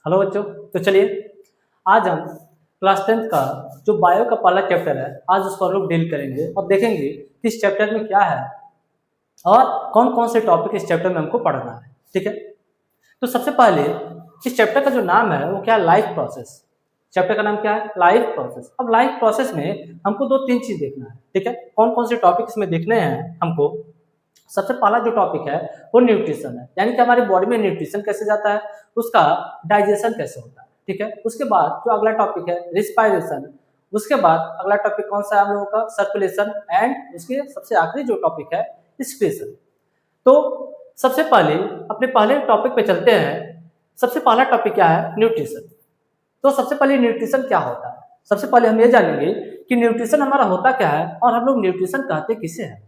Hello बच्चों। तो चलिए आज हम क्लास 10th का जो बायो का पहला चैप्टर है आज उसको हम लोग डील करेंगे और देखेंगे कि इस चैप्टर में क्या है और कौन कौन से टॉपिक इस चैप्टर में हमको पढ़ना है। ठीक है, तो सबसे पहले इस चैप्टर का जो नाम है वो क्या है, लाइफ प्रोसेस। चैप्टर का नाम क्या है, लाइफ प्रोसेस। अब लाइफ प्रोसेस में हमको दो तीन चीज देखना है। ठीक है, कौन कौन से टॉपिक इसमें देखने हैं हमको। सबसे पहला जो टॉपिक है वो न्यूट्रिशन है, यानी कि हमारी बॉडी में न्यूट्रिशन कैसे जाता है, उसका डाइजेशन कैसे होता है। ठीक है, उसके बाद जो अगला टॉपिक है रिस्पायरेशन, उसके बाद अगला टॉपिक कौन सा है हम लोगों का, सर्कुलेशन, एंड उसके सबसे आखिरी जो टॉपिक है एक्सक्रीशन। तो सबसे पहले अपने पहले टॉपिक पे चलते हैं। सबसे पहला टॉपिक क्या है, न्यूट्रिशन। तो सबसे पहले न्यूट्रिशन क्या होता है, सबसे पहले हम ये जानेंगे कि न्यूट्रिशन हमारा होता क्या है और हम लोग न्यूट्रिशन कहते किसे हैं।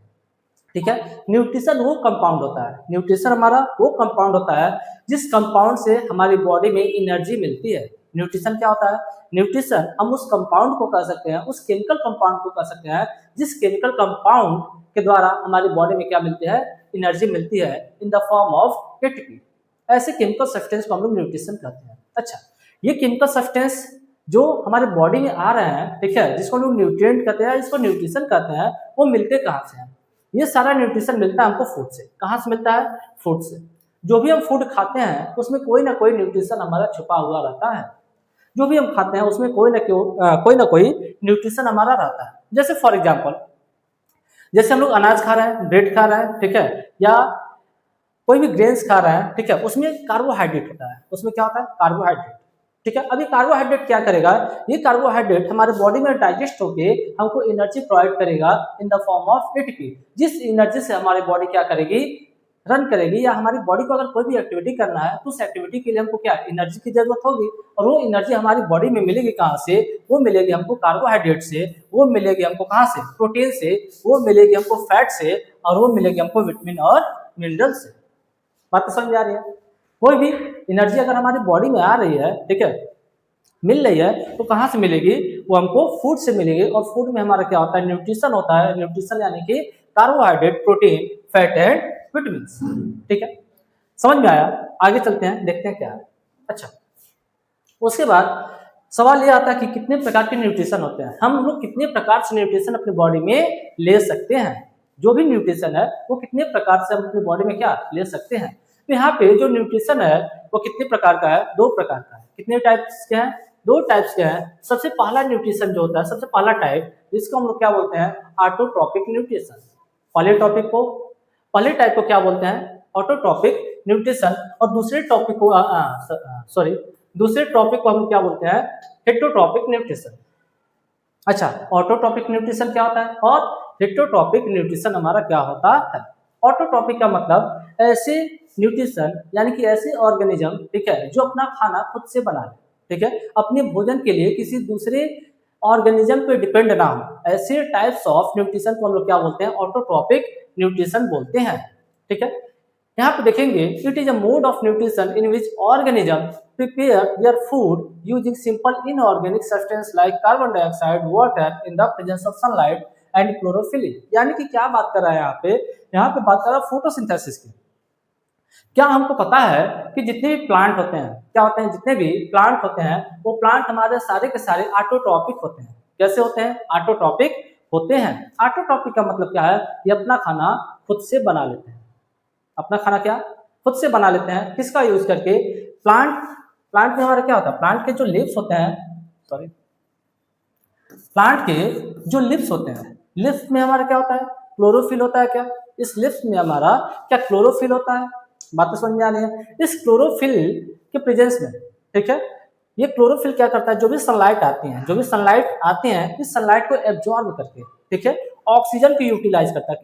ठीक है, न्यूट्रिशन वो कंपाउंड होता है, न्यूट्रिशन हमारा वो कंपाउंड होता है जिस कंपाउंड से हमारी बॉडी में एनर्जी मिलती है। न्यूट्रिशन क्या होता है, न्यूट्रिशन हम उस कंपाउंड को कह सकते हैं, उस केमिकल कंपाउंड को कह सकते हैं जिस केमिकल कंपाउंड के द्वारा हमारी बॉडी में क्या मिलती है, एनर्जी मिलती है in the form of ATP. ऐसे केमिकल सब्सटेंस को हम लोग न्यूट्रिशन कहते हैं। अच्छा, ये केमिकल सब्सटेंस जो हमारे बॉडी में आ रहे हैं, ठीक है, जिसको लोग न्यूट्रिएंट कहते हैं, इसको न्यूट्रिशन कहते हैं, वो मिलते कहाँ से हैं। ये सारा न्यूट्रिशन मिलता है हमको फूड से। कहाँ से मिलता है, फूड से। जो भी हम फूड खाते हैं उसमें कोई ना कोई न्यूट्रिशन हमारा छुपा हुआ रहता है। जो भी हम खाते हैं उसमें कोई ना कोई न्यूट्रिशन हमारा रहता है। जैसे फॉर एग्जांपल, जैसे हम लोग अनाज खा रहे हैं, ब्रेड खा रहे हैं, ठीक है, या कोई भी ग्रेन्स खा रहे हैं, ठीक है, उसमें कार्बोहाइड्रेट होता है। उसमें क्या होता है, कार्बोहाइड्रेट। ठीक है, अभी कार्बोहाइड्रेट क्या करेगा, ये कार्बोहाइड्रेट हमारे बॉडी में डाइजेस्ट होके हमको एनर्जी प्रोवाइड करेगा in the form of ATP, जिस एनर्जी से हमारी बॉडी क्या करेगी, रन करेगी। या हमारी बॉडी को अगर कोई भी एक्टिविटी करना है तो उस एक्टिविटी के लिए हमको क्या एनर्जी की जरूरत होगी, और वो एनर्जी हमारी बॉडी में मिलेगी कहाँ से, वो मिलेगी हमको कार्बोहाइड्रेट से, वो मिलेगी हमको कहाँ से, प्रोटीन से, वो मिलेगी हमको फैट से, और वो मिलेगी हमको विटामिन और मिनरल से। बात तो समझ आ रही है। कोई भी एनर्जी अगर हमारी बॉडी में आ रही है, ठीक है, मिल रही है, तो कहाँ से मिलेगी, वो हमको फूड से मिलेगी। और फूड में हमारा क्या होता है, न्यूट्रिशन होता है। न्यूट्रिशन यानी कि carbohydrate, protein, fat and vitamin. ठीक है, समझ में आया। आगे चलते हैं, देखते हैं क्या है। अच्छा, उसके बाद सवाल ये आता है कि कितने प्रकार के न्यूट्रिशन होते हैं, हम लोग कितने प्रकार से न्यूट्रिशन अपनी बॉडी में ले सकते हैं। जो भी न्यूट्रिशन है वो कितने प्रकार से हम अपनी बॉडी में क्या ले सकते हैं। तो यहाँ पे जो न्यूट्रिशन है वो कितने प्रकार का है, दो प्रकार का है। कितने टाइप्स के हैं, दो टाइप्स के हैं। सबसे पहला न्यूट्रिशन जो होता है, सबसे पहला टाइप, जिसको हम लोग क्या बोलते हैं, ऑटोट्रॉपिक न्यूट्रिशन। पहले टाइप को क्या बोलते हैं, ऑटोट्रॉपिक न्यूट्रिशन। और दूसरे टॉपिक को दूसरे टॉपिक को हम क्या बोलते हैं, हेटरोट्रॉपिक न्यूट्रिशन। अच्छा, ऑटोट्रॉपिक न्यूट्रिशन क्या होता है और हेटरोट्रॉपिक न्यूट्रिशन हमारा क्या होता है। ऑटोट्रॉपिक का मतलब ऐसे न्यूट्रिशन यानी कि ऐसे ऑर्गेनिज्म, ठीक है, जो अपना खाना खुद से बना ले, ठीक है, अपने भोजन के लिए किसी दूसरे ऑर्गेनिज्म पे डिपेंड ना हो। ऐसे टाइप्स ऑफ न्यूट्रिशन को हम लोग क्या बोलते हैं, ऑटोट्रॉपिक न्यूट्रिशन बोलते हैं। ठीक है, यहाँ पे देखेंगे, it is a mode of nutrition in which organism prepare their food using simple inorganic substance like carbon dioxide, water in the presence of sunlight and chlorophyll. यानी कि क्या बात कर रहा है यहाँ पे बात कर रहा है फोटोसिंथेसिस की। क्या हमको पता है कि जितने भी प्लांट होते हैं, क्या होते हैं, जितने भी प्लांट होते हैं वो प्लांट हमारे सारे के सारे ऑटोट्रॉपिक होते हैं। कैसे होते हैं, ऑटोट्रॉपिक होते हैं। ऑटोट्रॉपिक का मतलब क्या है, ये अपना खाना खुद से बना लेते हैं। अपना खाना क्या खुद से बना लेते हैं, किसका यूज करके, प्लांट में हमारा क्या होता है, प्लांट के जो लिप्स होते हैं, प्लांट के जो लिप्स होते हैं, लिप्स में हमारा क्या होता है, क्लोरोफिल होता है। क्या इस लिप्स में हमारा क्या क्लोरोफिल होता है। बात तो समझ में आ रही है। इस क्लोरोफिल के प्रेजेंस में, ठीक है, ये क्लोरोफिल क्या करता है, जो भी सनलाइट आती हैं, इस सनलाइट को एब्जॉर्ब करके, ठीक है, ऑक्सीजन को यूटिलाइज करता है,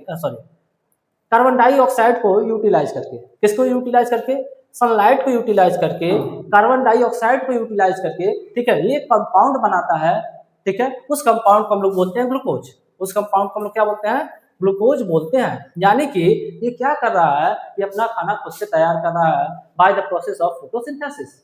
कार्बन डाइऑक्साइड को यूटिलाइज करके, किसको यूटिलाइज करके, सनलाइट को यूटिलाइज करके, कार्बन डाइऑक्साइड को यूटिलाइज करके, ठीक है, ये कंपाउंड बनाता है। ठीक है, उस कंपाउंड को हम लोग बोलते हैं ग्लूकोज। उस कंपाउंड को हम लोग क्या बोलते हैं, ग्लूकोज बोलते हैं। यानी कि ये क्या कर रहा है, ये अपना खाना खुद से तैयार कर रहा है by the process of photosynthesis.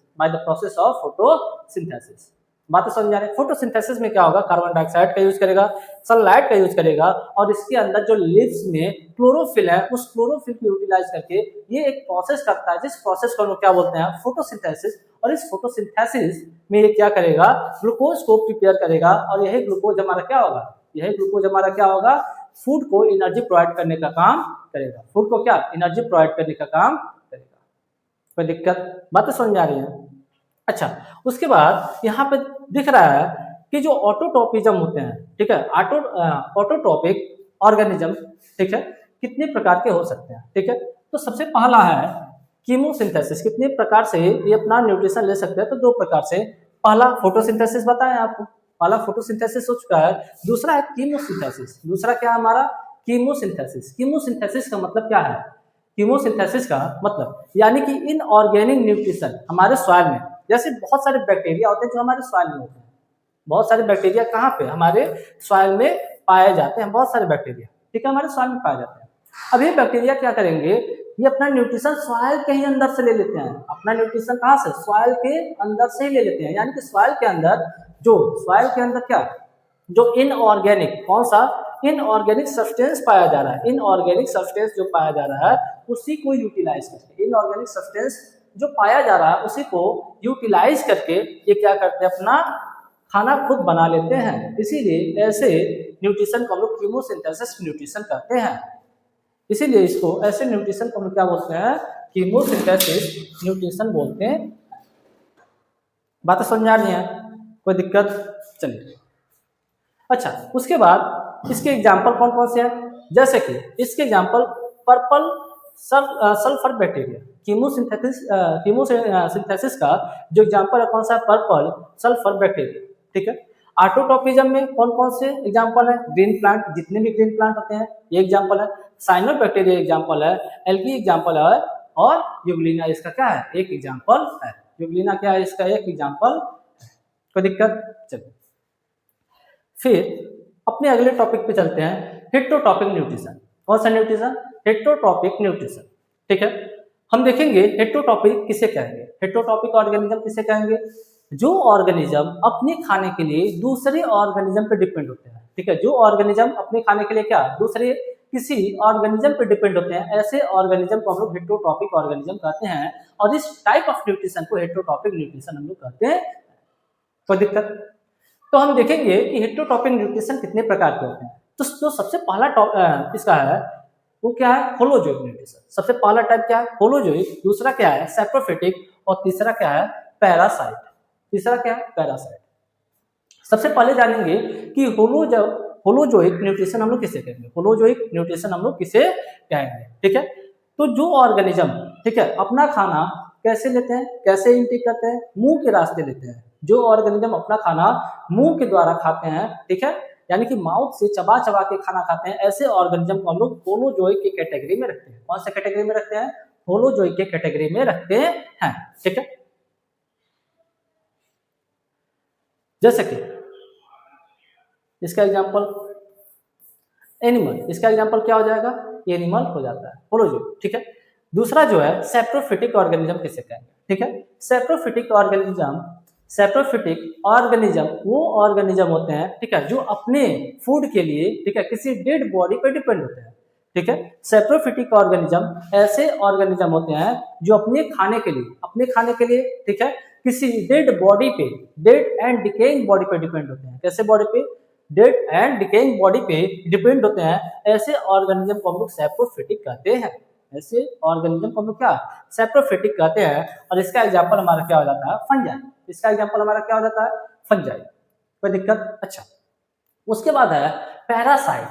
बात समझ आ रही है। फोटोसिंथेसिस में क्या होगा, कार्बन डाइऑक्साइड का यूज करेगा, सनलाइट का यूज करेगा, और इसके अंदर जो लिव्स में क्लोरोफिल है, उस क्लोरोफिल को यूटिलाइज करके ये एक प्रोसेस करता है, जिस प्रोसेस को हम लोग क्या बोलते हैं, फोटोसिंथेसिस। और इस फोटोसिंथेसिस में ये क्या करेगा, ग्लूकोज को प्रिपेयर करेगा और यही ग्लूकोज हमारा क्या होगा, यही ग्लूकोज हमारा क्या होगा, फूड को एनर्जी प्रोवाइड करने का काम करेगा, फूड को क्या एनर्जी प्रोवाइड करने का काम करेगा। कोई दिक्कत, बातें समझ आ रही है। अच्छा, उसके बाद यहाँ पे दिख रहा है कि जो ऑटोट्रोपिज्म होते हैं, ठीक है, ऑटोट्रोपिक ऑर्गेनिज्म, ठीक है, कितने प्रकार के हो सकते हैं, ठीक है। तो सबसे पहला है कीमोसिंथेसिस, कितने प्रकार से ये अपना न्यूट्रिशन ले सकते हैं, तो 2 प्रकार से। पहला फोटोसिंथेसिस बताया आपको, पहला फोटोसिंथेसिस हो चुका है। दूसरा है कीमोसिंथेसिस, दूसरा क्या है हमारा, कीमोसिंथेसिस। कीमोसिंथेसिस का मतलब क्या है, कीमोसिंथेसिस का मतलब यानी कि इनऑर्गेनिक न्यूट्रिशन हमारे सॉइल में, जैसे बहुत सारे बैक्टीरिया होते हैं जो हमारे सॉइल में होते हैं, बहुत सारे बैक्टीरिया कहाँ पे हमारे सॉइल में पाए जाते हैं, बहुत सारे बैक्टीरिया, ठीक है, हमारे सॉइल में पाए जाते हैं। अब ये बैक्टीरिया क्या करेंगे, ये अपना न्यूट्रिशन सॉइल के ही अंदर से ले लेते हैं, अपना न्यूट्रिशन कहाँ से, सॉइल के अंदर से ही ले लेते हैं, यानी कि सॉइल के अंदर क्या, जो इनऑर्गेनिक, कौन सा इनऑर्गेनिक सब्सटेंस पाया जा रहा है, इनऑर्गेनिक सब्सटेंस जो पाया जा रहा है उसी को यूटिलाइज करके, इनऑर्गेनिक सब्सटेंस जो पाया जा रहा है उसी को यूटिलाइज करके ये क्या करते हैं, अपना खाना खुद बना लेते हैं। इसीलिए ऐसे न्यूट्रिशन को हम लोग कीमोसिंथेसिस न्यूट्रिशन कहते हैं। इसीलिए इसको ऐसे न्यूट्रिशन को हम क्या बोलते हैं, कीमोसिंथेसिस न्यूट्रिशन बोलते हैं। बातें समझ आ रही हैं, कोई दिक्कत, चलिए। अच्छा, उसके बाद इसके एग्जाम्पल कौन कौन से हैं, जैसे कि इसके example purple sulphur bacteria, chemosynthesis का जो एग्जाम्पल है कौन सा, पर्पल सल्फर बैक्टीरिया, ठीक है। ऑटोट्रोपिज्म में कौन कौन से एग्जाम्पल है, ग्रीन प्लांट, जितने भी ग्रीन प्लांट होते हैं ये एग्जाम्पल है, साइनोबैक्टीरिया एग्जाम्पल है, एल्गी एग्जाम्पल है, और यूग्लिना इसका क्या है, एक एग्जाम्पल है, यूग्लिना क्या है, इसका एक एग्जाम्पल। कोई दिक्कत, चलिए फिर अपने अगले टॉपिक पे चलते हैं, हेटेरोट्रॉपिक न्यूट्रिशन। कौन सा न्यूट्रिशन, हेटेरोट्रॉपिक न्यूट्रिशन, ठीक है। हम देखेंगे हेटेरोट्रॉपिक किसे कहेंगे, हेटेरोट्रॉपिक ऑर्गेनिज्म किसे कहेंगे, जो ऑर्गेनिज्म अपने खाने के लिए दूसरे ऑर्गेनिज्म पे डिपेंड होते हैं, ठीक है, जो ऑर्गेनिज्म अपने खाने के लिए क्या दूसरे किसी ऑर्गेनिज्म पे डिपेंड होते हैं, ऐसे ऑर्गेनिज्म को हम लोग हेटेरोट्रॉपिक ऑर्गेनिज्म कहते हैं, और इस टाइप ऑफ न्यूट्रिशन को हेटेरोट्रॉपिक न्यूट्रिशन हम लोग कहते हैं। कोई दिक्कत, तो हम देखेंगे कि हेटेरोट्रॉपिक न्यूट्रिशन कितने प्रकार के होते हैं। तो सबसे पहला इसका है वो क्या है, होलोजोइक न्यूट्रिशन। सबसे पहला टाइप क्या है, होलोजोइक, दूसरा क्या है सैप्रोफिटिक, और तीसरा क्या है पैरासाइट, तीसरा क्या है पैरासाइट। सबसे पहले जानेंगे कि होलोजोइक न्यूट्रिशन हम लोग किसे कहेंगे, होलोजोइक न्यूट्रिशन हम लोग किसे कहेंगे, ठीक है। तो जो ऑर्गेनिज्म, ठीक है, अपना खाना कैसे लेते हैं, कैसे इंटेक करते हैं, मुंह के रास्ते लेते हैं। जो ऑर्गेनिज्म अपना खाना मुंह के द्वारा खाते हैं, ठीक है, यानी कि माउथ से चबा चबा के खाना खाते हैं, ऐसे ऑर्गेनिज्म को हम लोग होलोजोइक की कैटेगरी में रखते हैं। कौन सा कैटेगरी में रखते हैं, होलोजोइक के कैटेगरी में रखते हैं, ठीक है। जैसे कि इसका एग्जांपल एनिमल, इसका एग्जांपल क्या हो जाएगा, एनिमल हो जाता है होलोजोइक, ठीक है। दूसरा जो है सैप्रोफिटिक ऑर्गेनिज्म किसे कहेंगे, ठीक है। सैप्रोफिटिक ऑर्गेनिज्म वो ऑर्गेनिज्म होते हैं, ठीक है, जो अपने फूड के लिए, ठीक है, किसी डेड बॉडी पे डिपेंड होते हैं, ठीक है। सैप्रोफिटिक ऑर्गेनिज्म ऐसे ऑर्गेनिज्म होते हैं जो अपने खाने के लिए, ठीक है, किसी डेड बॉडी पे, डेड एंड डिकेइंग बॉडी पे डिपेंड होते हैं। कैसे बॉडी पे, डेड एंड डिकेइंग बॉडी पे डिपेंड होते हैं, ऐसे ऑर्गेनिज्म को हम लोग सैप्रोफिटिक कहते हैं। ऐसे ऑर्गेनिज्म को हम लोग क्या सैप्रोफिटिक कहते हैं। और इसका एग्जांपल हमारा क्या हो जाता है, फंजाई। इसका एग्जांपल हमारा क्या हो जाता है, फंजाई। कोई दिक्कत, अच्छा। उसके बाद है पैरासाइट,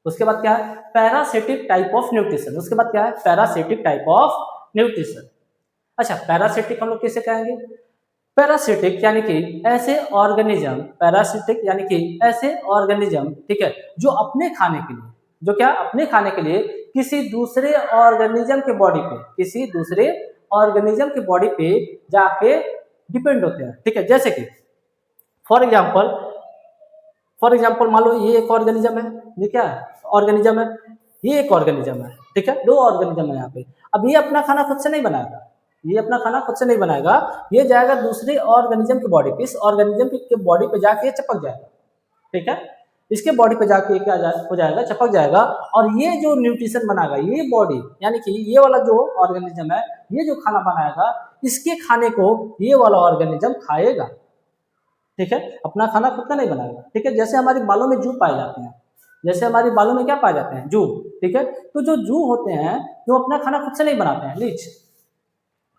उसके बाद क्या है पैरासिटिक टाइप ऑफ न्यूट्रिशन, उसके बाद क्या है पैरासिटिक टाइप ऑफ न्यूट्रिशन। अच्छा, पैरासिटिक हम लोग किसे कहेंगे, पैरासिटिक यानी कि ऐसे ऑर्गेनिज्म, पैरासिटिक यानी कि ऐसे ऑर्गेनिज्म, ठीक है, जो अपने खाने के लिए, जो क्या अपने खाने के लिए किसी दूसरे ऑर्गेनिज्म के बॉडी पे, किसी दूसरे ऑर्गेनिज्म के बॉडी पे जाके डिपेंड होते हैं, ठीक है। जैसे कि फॉर एग्जांपल मान लो ये एक ऑर्गेनिज्म है, ये क्या ऑर्गेनिज्म है, ये एक ऑर्गेनिज्म है, ठीक है, दो ऑर्गेनिज्म है यहाँ पे। अब ये अपना खाना खुद से नहीं बनाएगा, ये अपना खाना खुद से नहीं बनाएगा, ये जाएगा दूसरे ऑर्गेनिज्म की बॉडी पे, इस ऑर्गेनिज्म के बॉडी पे जाके ये चिपक जाएगा, ठीक है, इसके बॉडी पे जाके क्या हो जाएगा, चिपक जाएगा। और ये जो न्यूट्रिशन बनाएगा, ये बॉडी यानी कि ये वाला जो ऑर्गेनिज्म है, ये जो खाना बनाएगा, इसके खाने को ये वाला ऑर्गेनिज्म खाएगा। ठीक है, अपना खाना खुद का नहीं बनाएगा। ठीक है, जैसे हमारे बालों में जू पाए जाते हैं, जैसे हमारे बालों में क्या पाए जाते हैं, जू। ठीक है, तो जो जू होते हैं वो अपना खाना खुद से नहीं बनाते हैं, लीच।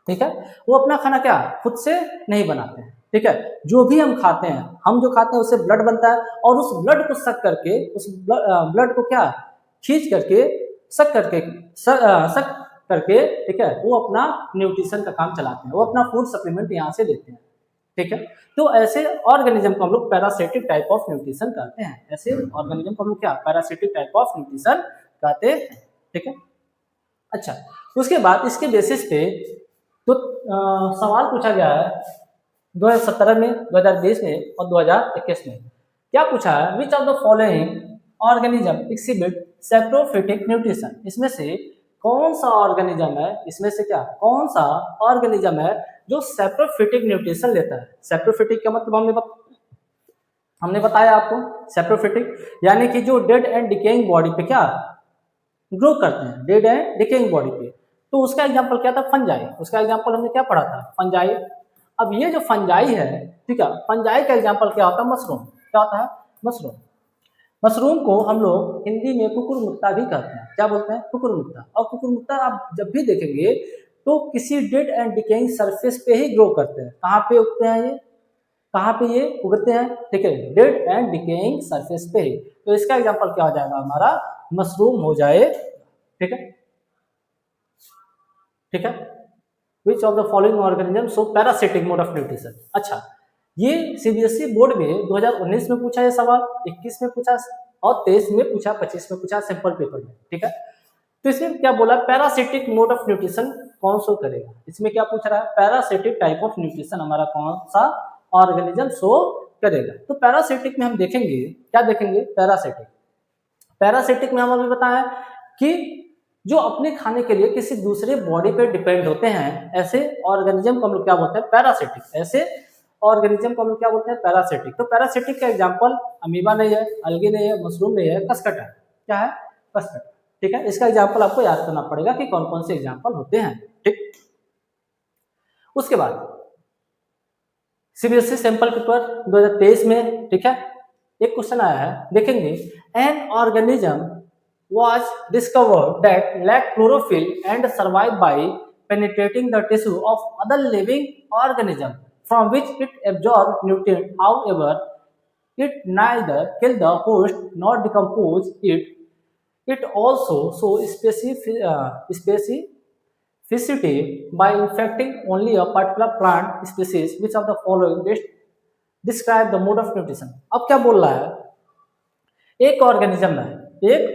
ठीक है, वो अपना खाना क्या खुद से नहीं बनाते हैं। ठीक है, जो भी हम खाते हैं, हम जो खाते हैं उससे ब्लड बनता है, और उस ब्लड को सक करके, उस ब्लड को क्या खींच करके, सक करके, सक करके, ठीक है, वो अपना न्यूट्रिशन का काम चलाते हैं, वो अपना फूड सप्लीमेंट यहाँ से देते हैं। ठीक है, तो ऐसे ऑर्गेनिज्म को हम लोग पैरासिटिक टाइप ऑफ न्यूट्रिशन कहते हैं। ऐसे ऑर्गेनिज्म को हम लोग क्या पैरासिटिक टाइप ऑफ न्यूट्रिशन कहते हैं। ठीक है, अच्छा, उसके बाद इसके बेसिस पे तो सवाल पूछा गया है 2017 में, 2020 में और 2021 में। क्या पूछा है, which of the following organism exhibit saprophytic nutrition. इसमें से कौन सा ऑर्गेनिज्म है, इसमें से क्या कौन सा ऑर्गेनिज्म है जो सैप्रोफिटिक न्यूट्रिशन लेता है। सैप्रोफिटिक का मतलब हमने बताया आपको, सैप्रोफिटिक यानी कि जो डेड एंड डिकेइंग बॉडी पे क्या ग्रो करते हैं, डेड एंड डिकेइंग बॉडी पे। तो उसका एग्जांपल क्या था, फंजाई। उसका एग्जांपल हमने क्या पढ़ा था, फंजाई। अब ये जो फंजाई है, ठीक है, फंजाई का एग्जांपल क्या होता है, मशरूम। क्या होता है, मशरूम। मशरूम को हम लोग हिंदी में कुकुरमुत्ता भी कहते हैं। क्या बोलते हैं, कुकुरमुत्ता। और कुकुरमुत्ता आप जब भी देखेंगे तो किसी डेड एंड डिकेइंग सरफेस पे ही ग्रो करते हैं। कहाँ पे उगते हैं ये, कहाँ पे ये उगते हैं, ठीक है, डेड एंड डिकेइंग सरफेस पे ही। तो इसका एग्जांपल क्या हो जाएगा, हमारा मशरूम हो जाए। ठीक है, ठीक है, which of the following organism so parasitic mode of nutrition. अच्छा, ये सीबीएसई बोर्ड में 2019 में पूछा ये सवाल, 21 में पूछा और 23 में पूछा, 25 में पूछा सैंपल पेपर में। ठीक है, तो इसमें क्या बोला, पैरासिटिक मोड ऑफ न्यूट्रिशन कौन शो करेगा। इसमें क्या पूछ रहा है, पैरासिटिक टाइप ऑफ न्यूट्रिशन हमारा कौन सा ऑर्गेनिज्म शो करेगा। तो पैरासिटिक में हम देखेंगे, क्या देखेंगे, पैरासिटिक। पैरासिटिक में हम अभी बताया कि जो अपने खाने के लिए किसी दूसरे बॉडी पे डिपेंड होते हैं, ऐसे ऑर्गेनिज्म को हम लोग क्या बोलते हैं, पैरासिटिक। ऐसे ऑर्गेनिज्म को हम लोग क्या बोलते हैं, पैरासिटिक। तो पैरासिटिक का एग्जांपल अमीबा नहीं है, अलगे नहीं है, मशरूम नहीं है, खसखट है। क्या है, खसखट। ठीक है, इसका एग्जांपल आपको याद करना पड़ेगा कि कौन कौन से एग्जांपल होते हैं। ठीक, उसके बाद सीबीएसई सैंपल पेपर 2023 में, ठीक है, एक क्वेश्चन आया है, देखेंगे। An organism was discovered that lack chlorophyll and survive by penetrating the tissue of other living organism from which it absorbed nutrient. However, it neither kill the host nor decompose it. It also show specificity by infecting only a particular plant species. Which of the following best describe the mode of nutrition? अब क्या बोल रहा है, एक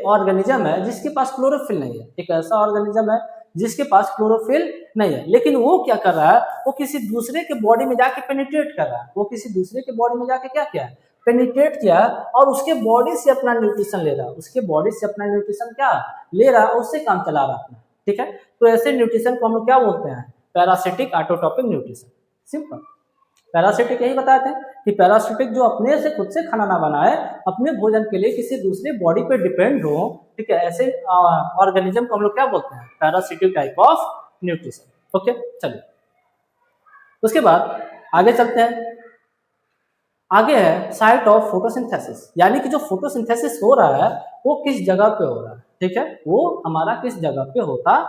organism है जिसके पास chlorophyll नहीं है। एक ऐसा ऑर्गेनिज्म है जिसके पास क्लोरोफिल नहीं है, लेकिन वो क्या कर रहा है, वो किसी दूसरे के बॉडी में जाके पेनिट्रेट कर रहा है। वो किसी दूसरे के बॉडी में जाके क्या किया, पेनिट्रेट किया, और उसके बॉडी से अपना न्यूट्रिशन ले रहा है। उसके बॉडी से अपना न्यूट्रिशन क्या ले रहा है, उससे काम चला रहा है अपना। ठीक है, तो ऐसे न्यूट्रिशन को हम लोग क्या बोलते हैं, parasitic autotrophic nutrition. Simple, parasitic यही बताते हैं कि पैरासिटिक जो अपने से खुद से खाना ना बनाए, अपने भोजन के लिए किसी दूसरे बॉडी पे डिपेंड हो। ठीक है, ऐसे ऑर्गेनिज्म को हम लोग क्या बोलते हैं, parasitic type of nutrition. Okay, चलिए उसके बाद आगे चलते हैं। आगे है साइट ऑफ फोटोसिंथेसिस, यानी कि जो फोटोसिंथेसिस हो रहा है वो किस जगह पे हो रहा है। ठीक है, वो हमारा किस जगह पे होता है,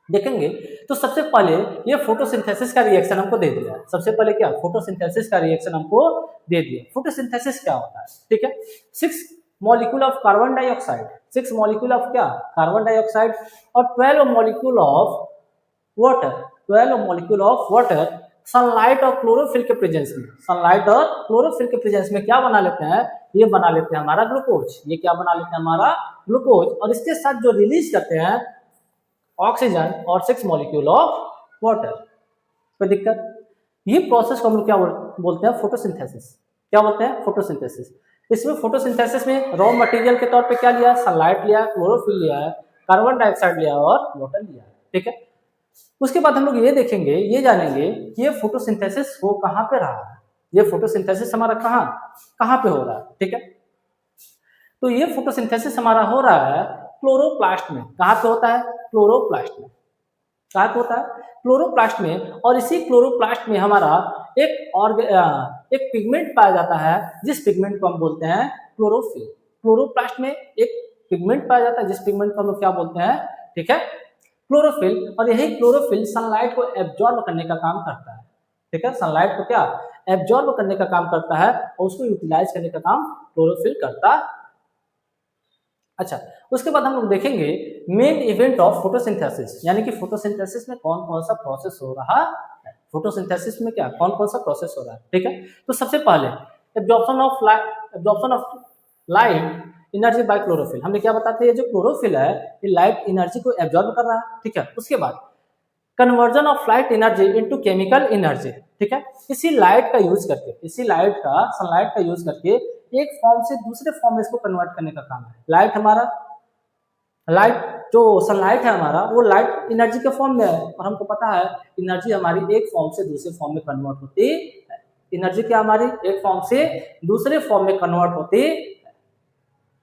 देखेंगे। तो सबसे पहले ये फोटोसिंथेसिस का रिएक्शन हमको दे दिया है। सबसे पहले क्या, फोटोसिंथेसिस का रिएक्शन हमको दे दिया। फोटोसिंथेसिस क्या होता है, ठीक है, 6 molecule of carbon dioxide, 6 molecule of क्या, कार्बन डाइऑक्साइड, और 12 molecule of water, 12 molecule of water sunlight और क्लोरोफिल के प्रेजेंस में, सनलाइट और क्लोरोफिल के प्रेजेंस में क्या बना लेते हैं, ये बना लेते हैं हमारा ग्लूकोज। ये क्या बना लेते हैं, हमारा ग्लूकोज, और इसके साथ जो रिलीज करते हैं ऑक्सीजन और 6 मॉलिक्यूल ऑफ वाटर। कोई दिक्कत, ये प्रोसेस को हम लोग क्या बोलते हैं, फोटोसिंथेसिस। क्या बोलते हैं, फोटोसिंथेसिस। इसमें फोटोसिंथेसिस में रॉ मटेरियल के तौर पे क्या लिया, सनलाइट लिया, क्लोरोफिल लिया है, कार्बन डाइऑक्साइड लिया और वाटर लिया है। ठीक है, उसके बाद हम लोग ये देखेंगे, ये जानेंगे कि ये फोटोसिंथेसिस हो कहाँ पे रहा है, ये फोटोसिंथेसिस हमारा कहाँ पे हो रहा है। ठीक है, तो ये फोटोसिंथेसिस हमारा हो रहा है क्लोरोप्लास्ट में। कहाँ पे होता है, क्लोरोप्लास्ट में। क्या होता है क्लोरोप्लास्ट में, और इसी क्लोरोप्लास्ट में हमारा एक पिगमेंट पाया जाता है जिस पिगमेंट को हम बोलते हैं क्लोरोफिल। क्लोरोप्लास्ट में एक पिगमेंट पाया जाता है जिस पिगमेंट को हम लोग क्या बोलते हैं, ठीक है, क्लोरोफिल। और यही क्लोरोफिल सनलाइट को एब्जॉर्ब करने का काम करता है, ठीक है, सनलाइट को क्या एब्जॉर्ब करने का काम करता है और उसको यूटिलाइज करने का काम क्लोरोफिल करता है। अच्छा, उसके बाद हम लोग देखेंगे मेन इवेंट ऑफ फोटोसिंथेसिस, यानी कि फोटोसिंथेसिस में कौन कौन सा प्रोसेस हो रहा है। फोटोसिंथेसिस में क्या कौन कौन सा प्रोसेस हो रहा है, ठीक है। तो सबसे पहले absorption of light energy by chlorophyll. हमने क्या बताया था, ये जो क्लोरोफिल है ये लाइट एनर्जी को एब्जॉर्ब कर रहा है, ठीक है। उसके बाद conversion of light energy into chemical energy, ठीक है। इसी लाइट का यूज करके, इसी लाइट का सनलाइट का यूज करके एक फॉर्म से दूसरे फॉर्म में इसको कन्वर्ट करने का काम है। लाइट जो सनलाइट है हमारा वो लाइट एनर्जी के फॉर्म में है, और हमको पता है एनर्जी हमारी एक फॉर्म से दूसरे फॉर्म में कन्वर्ट होती है। एनर्जी क्या हमारी एक फॉर्म से दूसरे फॉर्म में कन्वर्ट होती है।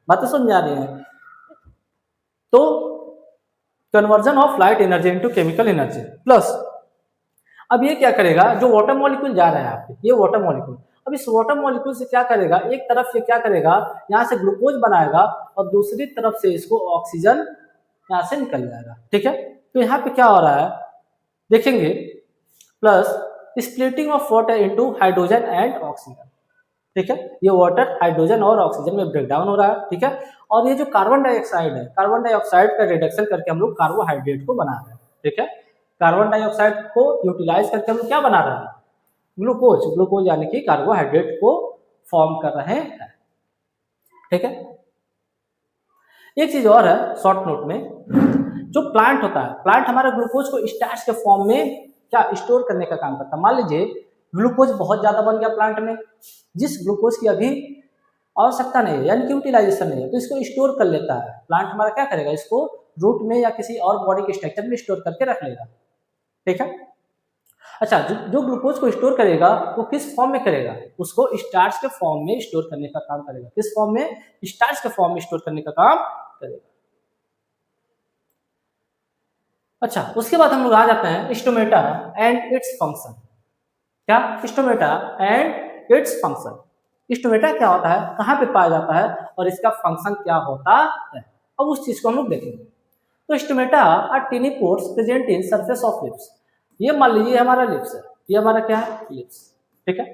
बातें समझ आ रही हैं। तो conversion of light energy into chemical energy plus, अब ये क्या करेगा, जो वाटर मॉलिक्यूल जा रहा है आपके, ये वाटर मॉलिक्यूल, अब इस वाटर मॉलिक्यूल से क्या करेगा, एक तरफ से क्या करेगा, यहाँ से ग्लूकोज बनाएगा और दूसरी तरफ से इसको ऑक्सीजन यहाँ से निकल जाएगा, ठीक है। तो यहाँ पे क्या हो रहा है देखेंगे, plus splitting of water into hydrogen and oxygen, ठीक है। ये वाटर हाइड्रोजन और ऑक्सीजन में ब्रेक डाउन हो रहा है, ठीक है। और ये जो कार्बन डाइऑक्साइड है, कार्बन डाइऑक्साइड का रिडक्शन करके हम लोग कार्बोहाइड्रेट को बना रहे हैं, ठीक है। कार्बन डाइऑक्साइड को यूटिलाइज करके हम लोग क्या बना रहे हैं, ग्लूकोज यानी कि कार्बोहाइड्रेट को फॉर्म कर रहे हैं, ठीक है। एक चीज और है शॉर्ट नोट में, जो प्लांट होता है, प्लांट हमारा ग्लूकोज को स्टार्च के फॉर्म में क्या स्टोर करने का काम करता है। मान लीजिए ग्लूकोज बहुत ज्यादा बन गया प्लांट में, जिस ग्लूकोज की अभी आवश्यकता नहीं है यानी कि यूटिलाइजेशन नहीं है, तो इसको स्टोर कर लेता है प्लांट हमारा, क्या करेगा, इसको रूट में या किसी और बॉडी के स्ट्रक्चर में स्टोर करके रख लेगा, ठीक है। अच्छा, जो ग्लूकोज को स्टोर करेगा वो किस फॉर्म में करेगा, उसको स्टार्च के फॉर्म में स्टोर करने का काम करेगा। किस फॉर्म में, स्टार्च के फॉर्म में स्टोर करने का काम करेगा। अच्छा, उसके बाद हम लोग आ जाते हैं स्टोमेटा एंड इट्स फंक्शन। क्या, stomata and its function. Stomata क्या होता है, कहाँ पे पाया जाता है और इसका फंक्शन क्या होता है, अब उस चीज को हम लोग देखेंगे। तो stomata are tiny pores present in surface of lips. ये मान लीजिए हमारा लिप्स है, ये हमारा क्या है, लिप्स, ठीक है।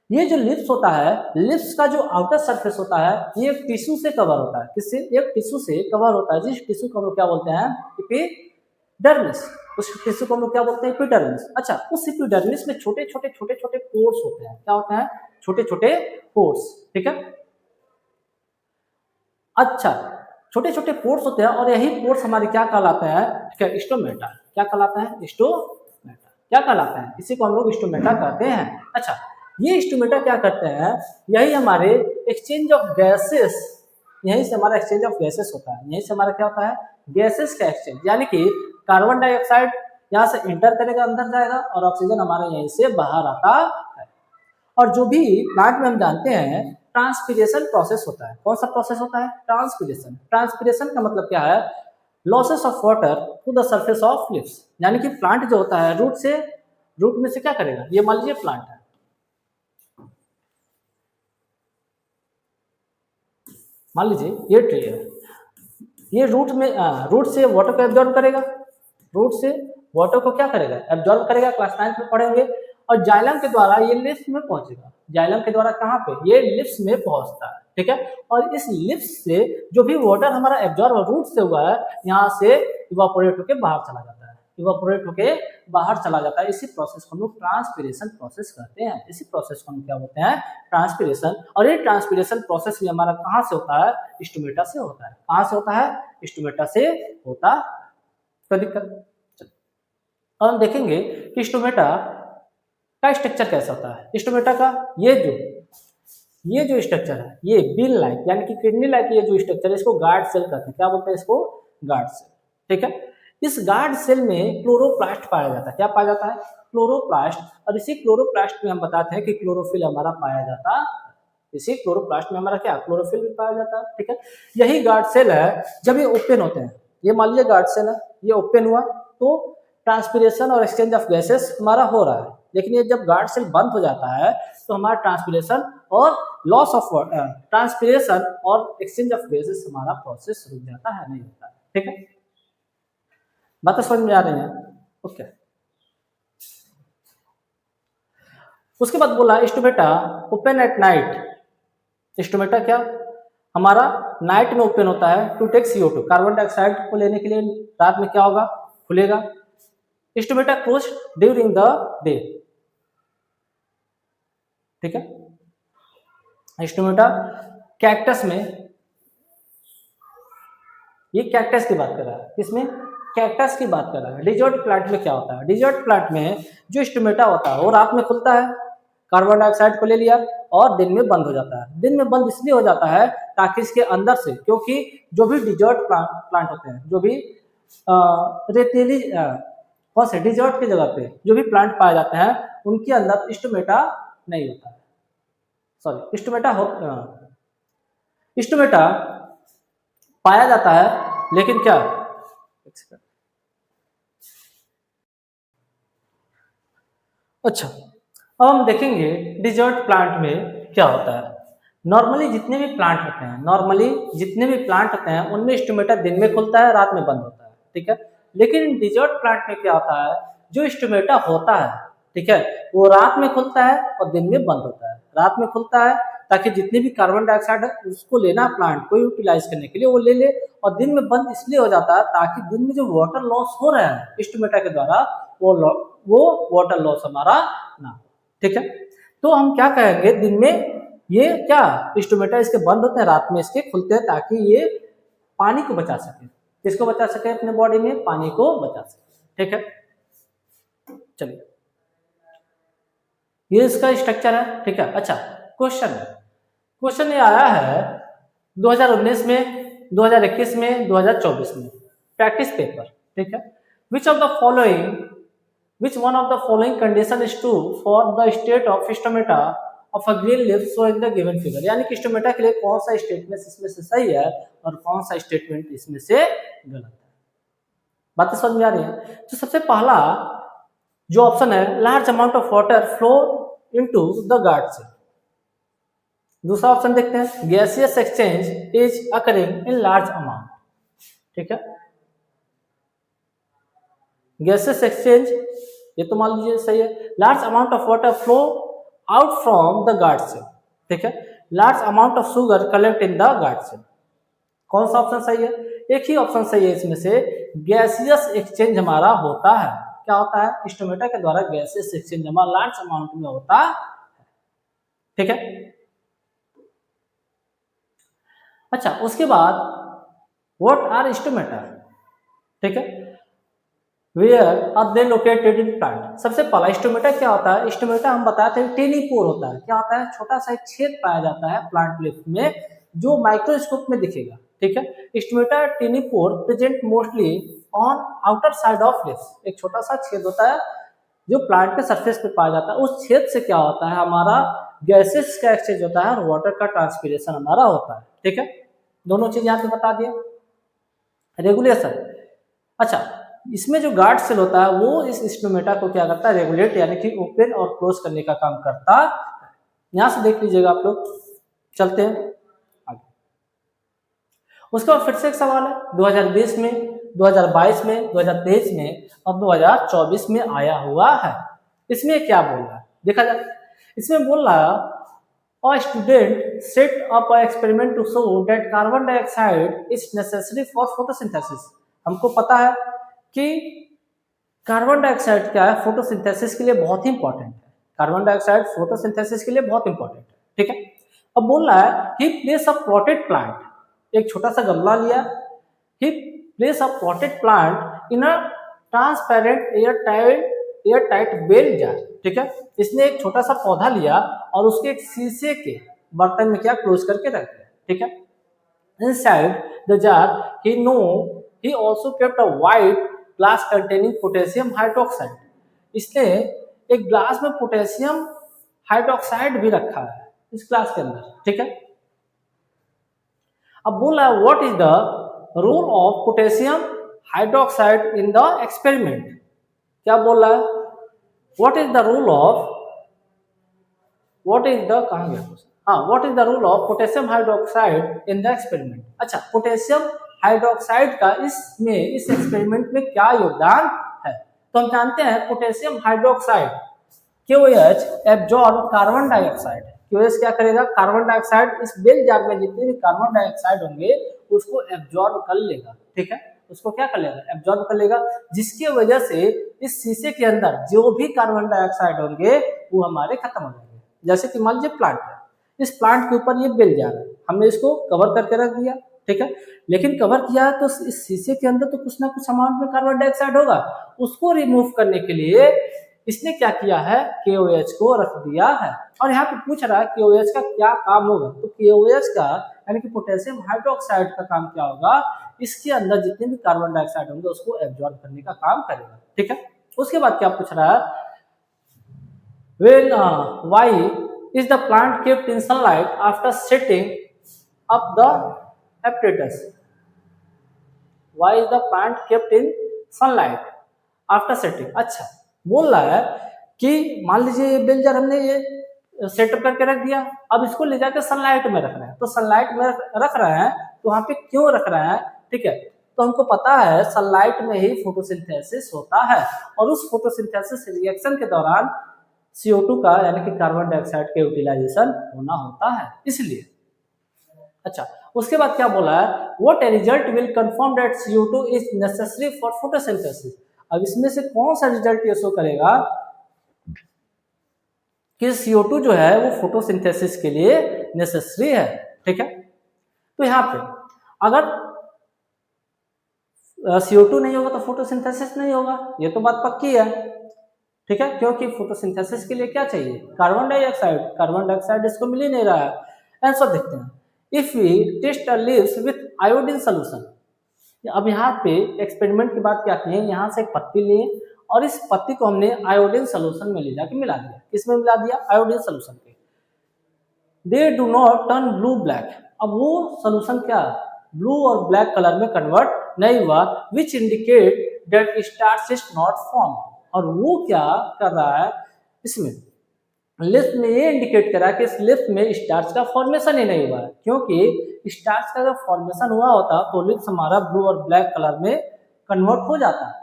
ये जो लिप्स होता है, लिप्स का जो आउटर सरफेस होता है ये एक टिश्यू से कवर होता है। किससे, एक टिश्यू से कवर होता है, जिस टिश्यू को हम लोग क्या बोलते हैं, एपिडर्मिस। उस टिश्यू को हम लोग क्या बोलते हैं, एपिडर्मिस। अच्छा, उस एपिडर्मिस में छोटे छोटे पोर्स होते हैं। क्या होते हैं, छोटे छोटे पोर्स, ठीक है। अच्छा, छोटे छोटे पोर्स होते हैं और यही पोर्स हमारे क्या कहलाते हैं, ठीक है, स्टोमेटा। क्या कहलाते हैं, स्टोमेटा क्या कहलाते हैं, इसी को हम लोग स्टोमेटा कहते हैं। अच्छा, ये स्टोमेटा क्या करते हैं, यही हमारे एक्सचेंज ऑफ गैसेस, यहीं से हमारा एक्सचेंज ऑफ गैसेस होता है। यहीं से हमारा क्या होता है, गैसेस का एक्सचेंज, यानी कि कार्बन डाइऑक्साइड यहाँ से इंटर करेगा, अंदर जाएगा, और ऑक्सीजन हमारे यहीं से बाहर आता है। और जो भी प्लांट में हम जानते हैं ट्रांसपीरेशन प्रोसेस होता है। कौन सा प्रोसेस होता है, ट्रांसपीरेशन। ट्रांसपीरेशन का मतलब क्या है, losses of water to the surface of lips. यानी कि प्लांट जो होता है रूट में से क्या करेगा, ये मान लीजिए प्लांट है, मान लीजिए ये ट्री है, ये रूट से वाटर को एब्जॉर्ब करेगा, रूट से वाटर को क्या करेगा, एब्जॉर्ब करेगा, क्लास 9 में पढ़ेंगे। और जाइलम के द्वारा ये लिप्स में पहुंचेगा। जाइलम के द्वारा कहाँ पे, ये लिप्स में पहुंचता है, ठीक है। और इस लिप्स से जो भी वाटर हमारा एब्जॉर्ब रूट से हुआ है, यहाँ से इवापोरेट होके बाहर चला जाता है, इवापोरेट होके बाहर चला जाता है। इसी प्रोसेस को हम लोग ट्रांसपीरेशन प्रोसेस कहते हैं। इसी प्रोसेस को हम क्या बोलते हैं, ट्रांसपीरेशन। और ये ट्रांसपीरेशन प्रोसेस भी हमारा कहाँ से होता है, स्टोमेटा से होता है। कहाँ से होता है, स्टोमेटा से होता है। कोई दिक्कत। और हम देखेंगे कि स्टोमेटा का स्ट्रक्चर कैसा होता है। स्टोमेटा का ये जो स्ट्रक्चर है, ये बिल लाइक यानी कि किडनी लाइक ये जो स्ट्रक्चर है, इसको गार्ड सेल कहते हैं। क्या बोलते हैं इसको, गार्ड सेल, ठीक है। इस गार्ड सेल में क्लोरोप्लास्ट पाया जाता है। क्या पाया जाता है, क्लोरोप्लास्ट। और इसी क्लोरोप्लास्ट में हम बताते हैं कि क्लोरोफिल हमारा पाया जाता है। इसी क्लोरोप्लास्ट में हमारा क्या, क्लोरोफिल भी पाया जाता है, ठीक है। यही गार्ड सेल है, जब ये ओपन होते हैं, ये मान लीजिए गार्ड सेल है, ये ओपन हुआ तो ट्रांसपिरेशन और एक्सचेंज ऑफ गैसेस हमारा हो रहा है, लेकिन ये जब गार्ड सेल बंद हो जाता है तो हमारा ट्रांसपिरेशन और लॉस ऑफ ट्रांसपिरेशन और एक्सचेंज ऑफ गैसेस हमारा प्रोसेस रुक जाता है, नहीं होता है। ठीक है, बातें समझ में आ रही हैं? ओके। उसके बाद बोला stomata open at night. Stomata क्या हमारा नाइट में ओपन होता है to take CO2, carbon dioxide को लेने के लिए। रात में क्या होगा, खुलेगा। Stomata close during the day. ठीक है, स्टोमेटा कैक्टस में, ये कैक्टस की बात कर रहा है, किसमें, कैक्टस की बात कर रहा है। डिजर्ट प्लांट में क्या होता है, डिजर्ट प्लांट में जो स्टोमेटा होता है वो रात में खुलता है, कार्बन डाइऑक्साइड को ले लिया, और दिन में बंद हो जाता है। दिन में बंद इसलिए हो जाता है ताकि इसके अंदर से, क्योंकि जो भी डिजर्ट प्लांट होते हैं, जो भी रेतीली कौन से डिजर्ट की जगह पे जो भी प्लांट पाए जाते हैं उनके अंदर स्टोमेटा नहीं होता है। सॉरी, स्टोमेटा पाया जाता है, लेकिन क्या, अच्छा अब हम देखेंगे डिजर्ट प्लांट में क्या होता है। नॉर्मली जितने भी प्लांट होते हैं उनमें स्टोमेटा दिन में खुलता है, रात में बंद होता है। ठीक है, लेकिन डिजर्ट प्लांट में क्या होता है, जो स्टोमेटा होता है, ठीक है, वो रात में खुलता है और दिन में बंद होता है। रात में खुलता है ताकि जितने भी कार्बन डाइऑक्साइड है उसको लेना प्लांट को यूटिलाइज करने के लिए वो ले ले, और दिन में बंद इसलिए हो जाता है ताकि दिन में जो वाटर लॉस हो रहा है स्टोमेटा के द्वारा वो वाटर लॉस हमारा ना। ठीक है, तो हम क्या कहेंगे, दिन में ये क्या स्टोमेटा इसके बंद होते हैं, रात में इसके खुलते हैं ताकि ये पानी को बचा सके। किसको बचा सके, अपने बॉडी में पानी को बचा सके। ठीक है, चलिए ये इसका स्ट्रक्चर है। ठीक है, अच्छा क्वेश्चन ये आया है 2019 में, 2021 में, 2024 में, प्रैक्टिस पेपर। ठीक है, which one of the following condition is true for the state of stomata of a green leaf shown in the given figure। यानी कि स्टोमेटा के लिए कौन सा स्टेटमेंट इसमें से सही है और कौन सा स्टेटमेंट इसमें से गलत है। बातें समझ में आ रही है? तो सबसे पहला जो ऑप्शन है, large amount of water flow into the guard cell. दूसरा ऑप्शन देखते हैं, gaseous exchange is occurring in large amount. ठीक है, गैसेस एक्सचेंज ये तो मान लीजिए सही है। Large amount of water flow out from the guard cell. ठीक है, large amount of sugar collect in the guard cell. कौन सा ऑप्शन सही है? एक ही ऑप्शन सही है इसमें से, गैसियस एक्सचेंज हमारा होता है। क्या होता है, स्टोमेटा के द्वारा गैसियस एक्सचेंज हमारा लार्ज अमाउंट में होता है। ठीक है, अच्छा उसके बाद व्हाट आर स्टोमेटा। ठीक है, where are they located in plant. सबसे पहला स्टोमेटा क्या होता है, स्टोमेटा हम बताते हैं टेनी पोर होता है। क्या होता है, छोटा सा एक छेद पाया जाता है प्लांट लीफ में जो माइक्रोस्कोप में दिखेगा। ठीक है, stomata tiny pore present mostly on outer side of leaf. एक छोटा सा छेद होता है जो प्लांट के सरफेस पे पाया जाता है। उस छेद से क्या होता है, हमारा गैसेस का एक्सचेंज होता है और वाटर का ट्रांसपिरेशन हमारा होता है। ठीक है, दोनों चीज यहाँ पे बता दिए। रेगुलेशन, अच्छा इसमें जो गार्ड सेल होता है वो इस स्टोमेटा को क्या करता है, रेगुलेट यानी कि ओपन और क्लोज करने का काम करता है। यहां से देख लीजिएगा आप लोग। चलते हैं आगे। उसके बाद फिर से एक सवाल है, 2020 में, 2022 में, 2023 में और 2024 में आया हुआ है। इसमें क्या बोल रहा है देखा जाए। इसमें बोल रहा है A student set up an experiment to show that carbon dioxide is necessary for photosynthesis। हमको पता है कि कार्बन डाइऑक्साइड क्या है, फोटोसिंथेसिस के लिए बहुत ही इंपॉर्टेंट है। कार्बन डाइऑक्साइड फोटोसिंथेसिस के लिए बहुत इंपॉर्टेंट है। ठीक है, अब बोल रहा है कि प्लेस अ प्लॉटेड प्लांट, एक छोटा सा गमला लिया, he place a potted plant in a transparent air tight bell jar. ठीक है, इसने एक छोटा सा पौधा लिया और उसके एक शीशे के बर्तन में क्या क्लोज करके रख दिया। ठीक है, inside the jar he also kept a white glass containing potassium hydroxide। इसने एक ग्लास में पोटेशियम हाइड्रोक्साइड भी रखा है इस ग्लास के अंदर। ठीक है, अब बोला what is the role of potassium hydroxide in the experiment. क्या बोल रहा है, what is the rule of, what is the, कहाँ गया, हाँ, what is the rule of potassium hydroxide in the experiment. अच्छा, पोटेशियम हाइड्रोक्साइड का इसमें इस एक्सपेरिमेंट में क्या योगदान है। तो हम जानते हैं potassium hydroxide KOH absorb carbon dioxide. KOH क्या करेगा, कार्बन डाइऑक्साइड इस बेल जार में जितने भी कार्बन डाइऑक्साइड होंगे उसको एब्जॉर्ब कर लेगा, ठीक है, उसको क्या कर लेगा, एब्जॉर्ब कर लेगा, जिसकी वजह से इस शीशे के अंदर जो भी कार्बन डाइऑक्साइड होंगे वो हमारे खत्म हो जाएंगे। जैसे कि मान लीजिए प्लांट है, इस प्लांट के ऊपर ये बेल जार है, हमने इसको कवर करके रख दिया, ठीक है, लेकिन कवर किया तो इस शीशे के अंदर तो कुछ ना कुछ अमाउंट में कार्बन डाइऑक्साइड होगा, उसको रिमूव करने के लिए इसने क्या किया है, KOH को रख दिया है। और यहाँ पे पूछ रहा है KOH का क्या काम होगा, तो KOH का यानी कि पोटेशियम हाइड्रोक्साइड का काम क्या होगा, इसके अंदर जितने भी कार्बन डाइऑक्साइड होंगे उसको एब्जॉर्ब करने का काम करेगा, ठीक है। उसके बाद क्या पूछ रहा है, when why is the plant kept in sunlight after setting up the apparatus, why is the plant kept in sunlight after setting। अच्छा, बोल रहा है कि मान लीजिए ये बेल जार हमने ये सेटअप करके रख दिया, अब इसको ले जाकर सनलाइट में रख रहे हैं, तो सनलाइट में रख रहे हैं तो वहां पे क्यों रख रहे हैं, ठीक है, तो हमको पता है सनलाइट में ही फोटोसिंथेसिस होता है और उस फोटोसिंथेसिस रिएक्शन के दौरान CO2 का यानी कि कार्बन डाइऑक्साइड का यूटिलाइजेशन होना होता है, इसलिए। अच्छा, उसके बाद क्या बोला है, what result will confirm that CO2 is necessary for photosynthesis. अब इसमें से कौन सा रिजल्ट ये शो करेगा कि CO2 जो है वो फोटोसिंथेसिस के लिए नेसेसरी है, ठीक है। तो यहाँ पे अगर CO2 नहीं होगा तो फोटोसिंथेसिस नहीं होगा, ये तो बात पक्की है, ठीक है, क्योंकि फोटोसिंथेसिस के लिए क्या चाहिए, कार्बन डाइऑक्साइड, कार्बन डाइऑक्साइड इसको मिल ही नहीं रहा है। आंसर देखते हैं, if we test leaves with iodine solution. अब यहाँ पे एक्सपेरिमेंट की बात क्या की है, यहाँ से एक पत्ती लिए और इस पत्ती को हमने आयोडीन सोल्यूशन में ले जाके मिला दिया, किसमें मिला दिया, आयोडीन सोल्यूशन के। They do not turn blue black, अब वो सोल्यूशन क्या ब्लू और ब्लैक कलर में कन्वर्ट नहीं हुआ, which indicate that starch is not form. और वो क्या कर रहा है, इसमें लिफ्ट में ये इंडिकेट करा कि इस लिफ्ट में स्टार्च का फॉर्मेशन ही नहीं हुआ है, क्योंकि स्टार्च का जब फॉर्मेशन हुआ होता तो लिप्स हमारा ब्लू और ब्लैक कलर में कन्वर्ट हो जाता है,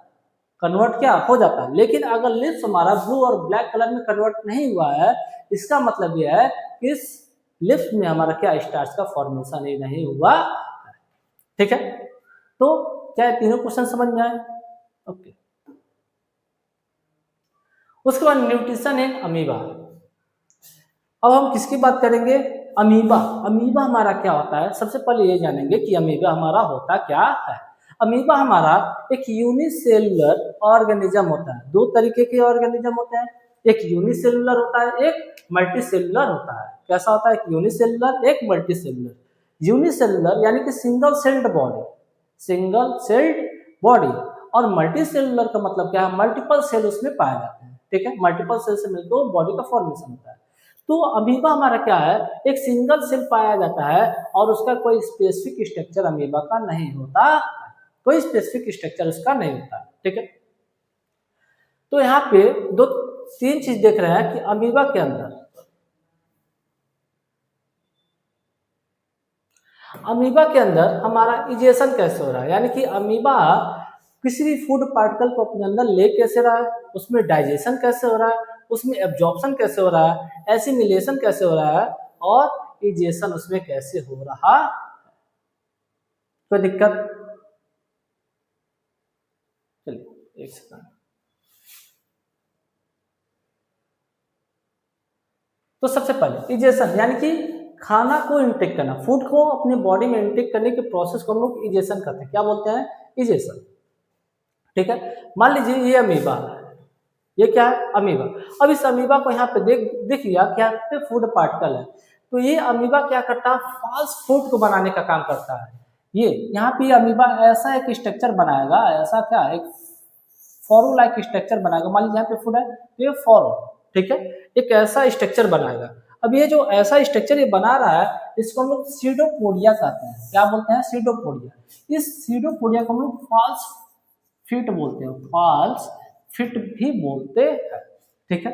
कन्वर्ट क्या हो जाता है। लेकिन अगर लिप्स हमारा ब्लू और ब्लैक कलर में कन्वर्ट नहीं हुआ है, इसका मतलब यह है कि इस लिप्स में हमारा क्या स्टार्च का फॉर्मेशन ही नहीं हुआ, ठीक है। तो क्या तीनों क्वेश्चन समझ में आए, ओके। उसके बाद न्यूट्रिशन इन अमीबा। अब हम किसकी बात करेंगे, अमीबा। अमीबा हमारा क्या होता है, सबसे पहले ये जानेंगे कि अमीबा हमारा होता क्या है। अमीबा हमारा एक यूनिसेलुलर ऑर्गेनिज्म होता है, दो तरीके के ऑर्गेनिज्म होते हैं, एक यूनिसेलुलर होता है, एक मल्टीसेलुलर होता है। कैसा होता है, एक यूनिसेलुलर एक मल्टीसेलुलर। यूनिसेलुलर यानी कि single celled body, single celled body, और मल्टीसेलुलर का मतलब क्या है, मल्टीपल सेल उसमें पाए जाते हैं, ठीक है, मल्टीपल सेल से मिलकर बॉडी का फॉर्मेशन होता है। तो अमीबा हमारा क्या है, एक सिंगल सेल पाया जाता है और उसका कोई स्पेसिफिक स्ट्रक्चर अमीबा का नहीं होता, कोई स्पेसिफिक स्ट्रक्चर उसका नहीं होता, ठीक है। तो यहाँ पे दो तीन चीज देख रहे हैं कि अमीबा के अंदर, अमीबा के अंदर हमारा इजेशन कैसे हो रहा है, यानी कि अमीबा किसी भी फूड पार्टिकल को अपने अंदर ले कैसे रहा है, उसमें डाइजेशन कैसे हो रहा है, उसमें एब्जॉर्प्शन कैसे हो रहा है, एसिमिलेशन कैसे हो रहा है, और इजेशन उसमें कैसे हो रहा है। कोई दिक्कत, चलिए एक सेकंड। तो सबसे पहले इजेशन यानी कि खाना को इंटेक करना, फूड को अपने बॉडी में इंटेक करने के प्रोसेस को हम लोग इजेशन करते हैं, क्या बोलते हैं, इजेशन, ठीक है। मान लीजिए ये अमीबा है, ये क्या है, अमीबा। अब इस अमीबा को यहाँ पे दिख गया क्या पे फूड पार्टिकल है, तो ये अमीबा क्या करता है, फॉल्स फूड को बनाने का काम करता है। ये यहाँ पे अमीबा ऐसा एक स्ट्रक्चर बनाएगा, ऐसा क्या एक फॉरो लाइक स्ट्रक्चर बनाएगा। मान लीजिए यहाँ पे फूड है तो ये फॉरो, ठीक है, एक ऐसा स्ट्रक्चर बनाएगा। अब ये जो ऐसा स्ट्रक्चर ये बना रहा है, इसको हम लोग सीडोपोडिया कहते हैं, क्या बोलते हैं, सीडोपोडिया। इस सीडोपोडिया को हम लोग फॉल्स फीट बोलते हैं, फॉल्स फिट भी बोलते हैं। ठीक है,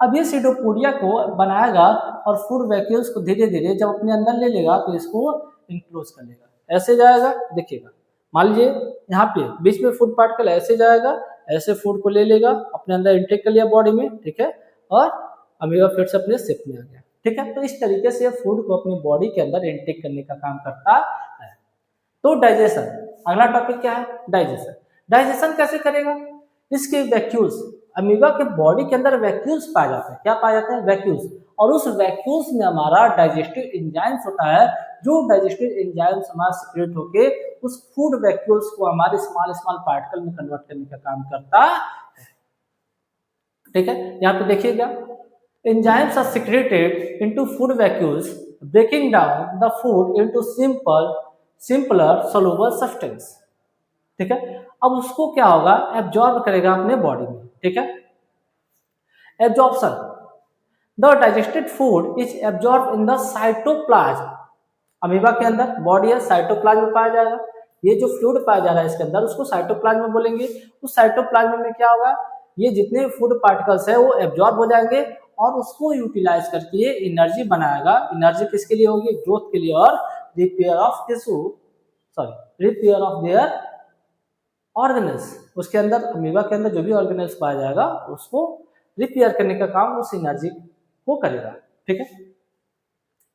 अब ये सीडोपोडिया को बनाएगा और फूड वैक्यूल्स को धीरे धीरे जब अपने अंदर ले लेगा तो इसको इंक्लोज कर लेगा। ऐसे जाएगा, देखिएगा, मान लीजिए यहाँ पे बीच में फूड पार्टिकल ऐसे जाएगा, ऐसे फूड को ले लेगा, अपने अंदर इंटेक कर लिया बॉडी में, ठीक है, और अमीबा फिर से अपने शेप में आ गया। ठीक है, तो इस तरीके से फूड को अपनी बॉडी के अंदर इंटेक करने का काम करता है। तो डाइजेशन, अगला टॉपिक क्या है, डाइजेशन। डाइजेशन कैसे करेगा, इसके वैक्यूल्स, अमीबा के बॉडी के अंदर वैक्यूल्स पाए जाते हैं। क्या पाए जाते हैं, वैक्यूल्स, और उस वैक्यूल्स में हमारा डाइजेस्टिव एंजाइम्स होता है, जो डाइजेस्टिव एंजाइम्स हमारा सिक्रेट होके उस फूड वैक्यूल्स को हमारे स्मॉल स्मॉल पार्टिकल में कन्वर्ट करने का काम करता है। ठीक है, यहाँ पे देखिएगा, enzymes are secreted into food vacuoles breaking down the food into simpler soluble substance. ठीक है, अब उसको क्या होगा, एब्जॉर्ब करेगा अपने बॉडी में। ठीक है, absorption, the digested food is absorb in the cytoplasm. Amoeba के अंदर बॉडी है, साइटोप्लाज्म में पाया जाएगा। ये जो फ्लूइड पाया जा रहा है इसके अंदर, उसको साइटोप्लाज्म में बोलेंगे। उस साइटोप्लाज्म में क्या होगा, ये जितने फूड पार्टिकल्स है वो एब्जॉर्ब हो जाएंगे और उसको यूटिलाइज करके ये एनर्जी बनाएगा। एनर्जी किसके लिए होगी, ग्रोथ के लिए और repair of tissue, repair of their organelles. उसके अंदर अमीबा के अंदर जो भी ऑर्गेनल्स पाया जाएगा उसको रिपेयर करने का काम उस एनर्जी को करेगा। ठीक है,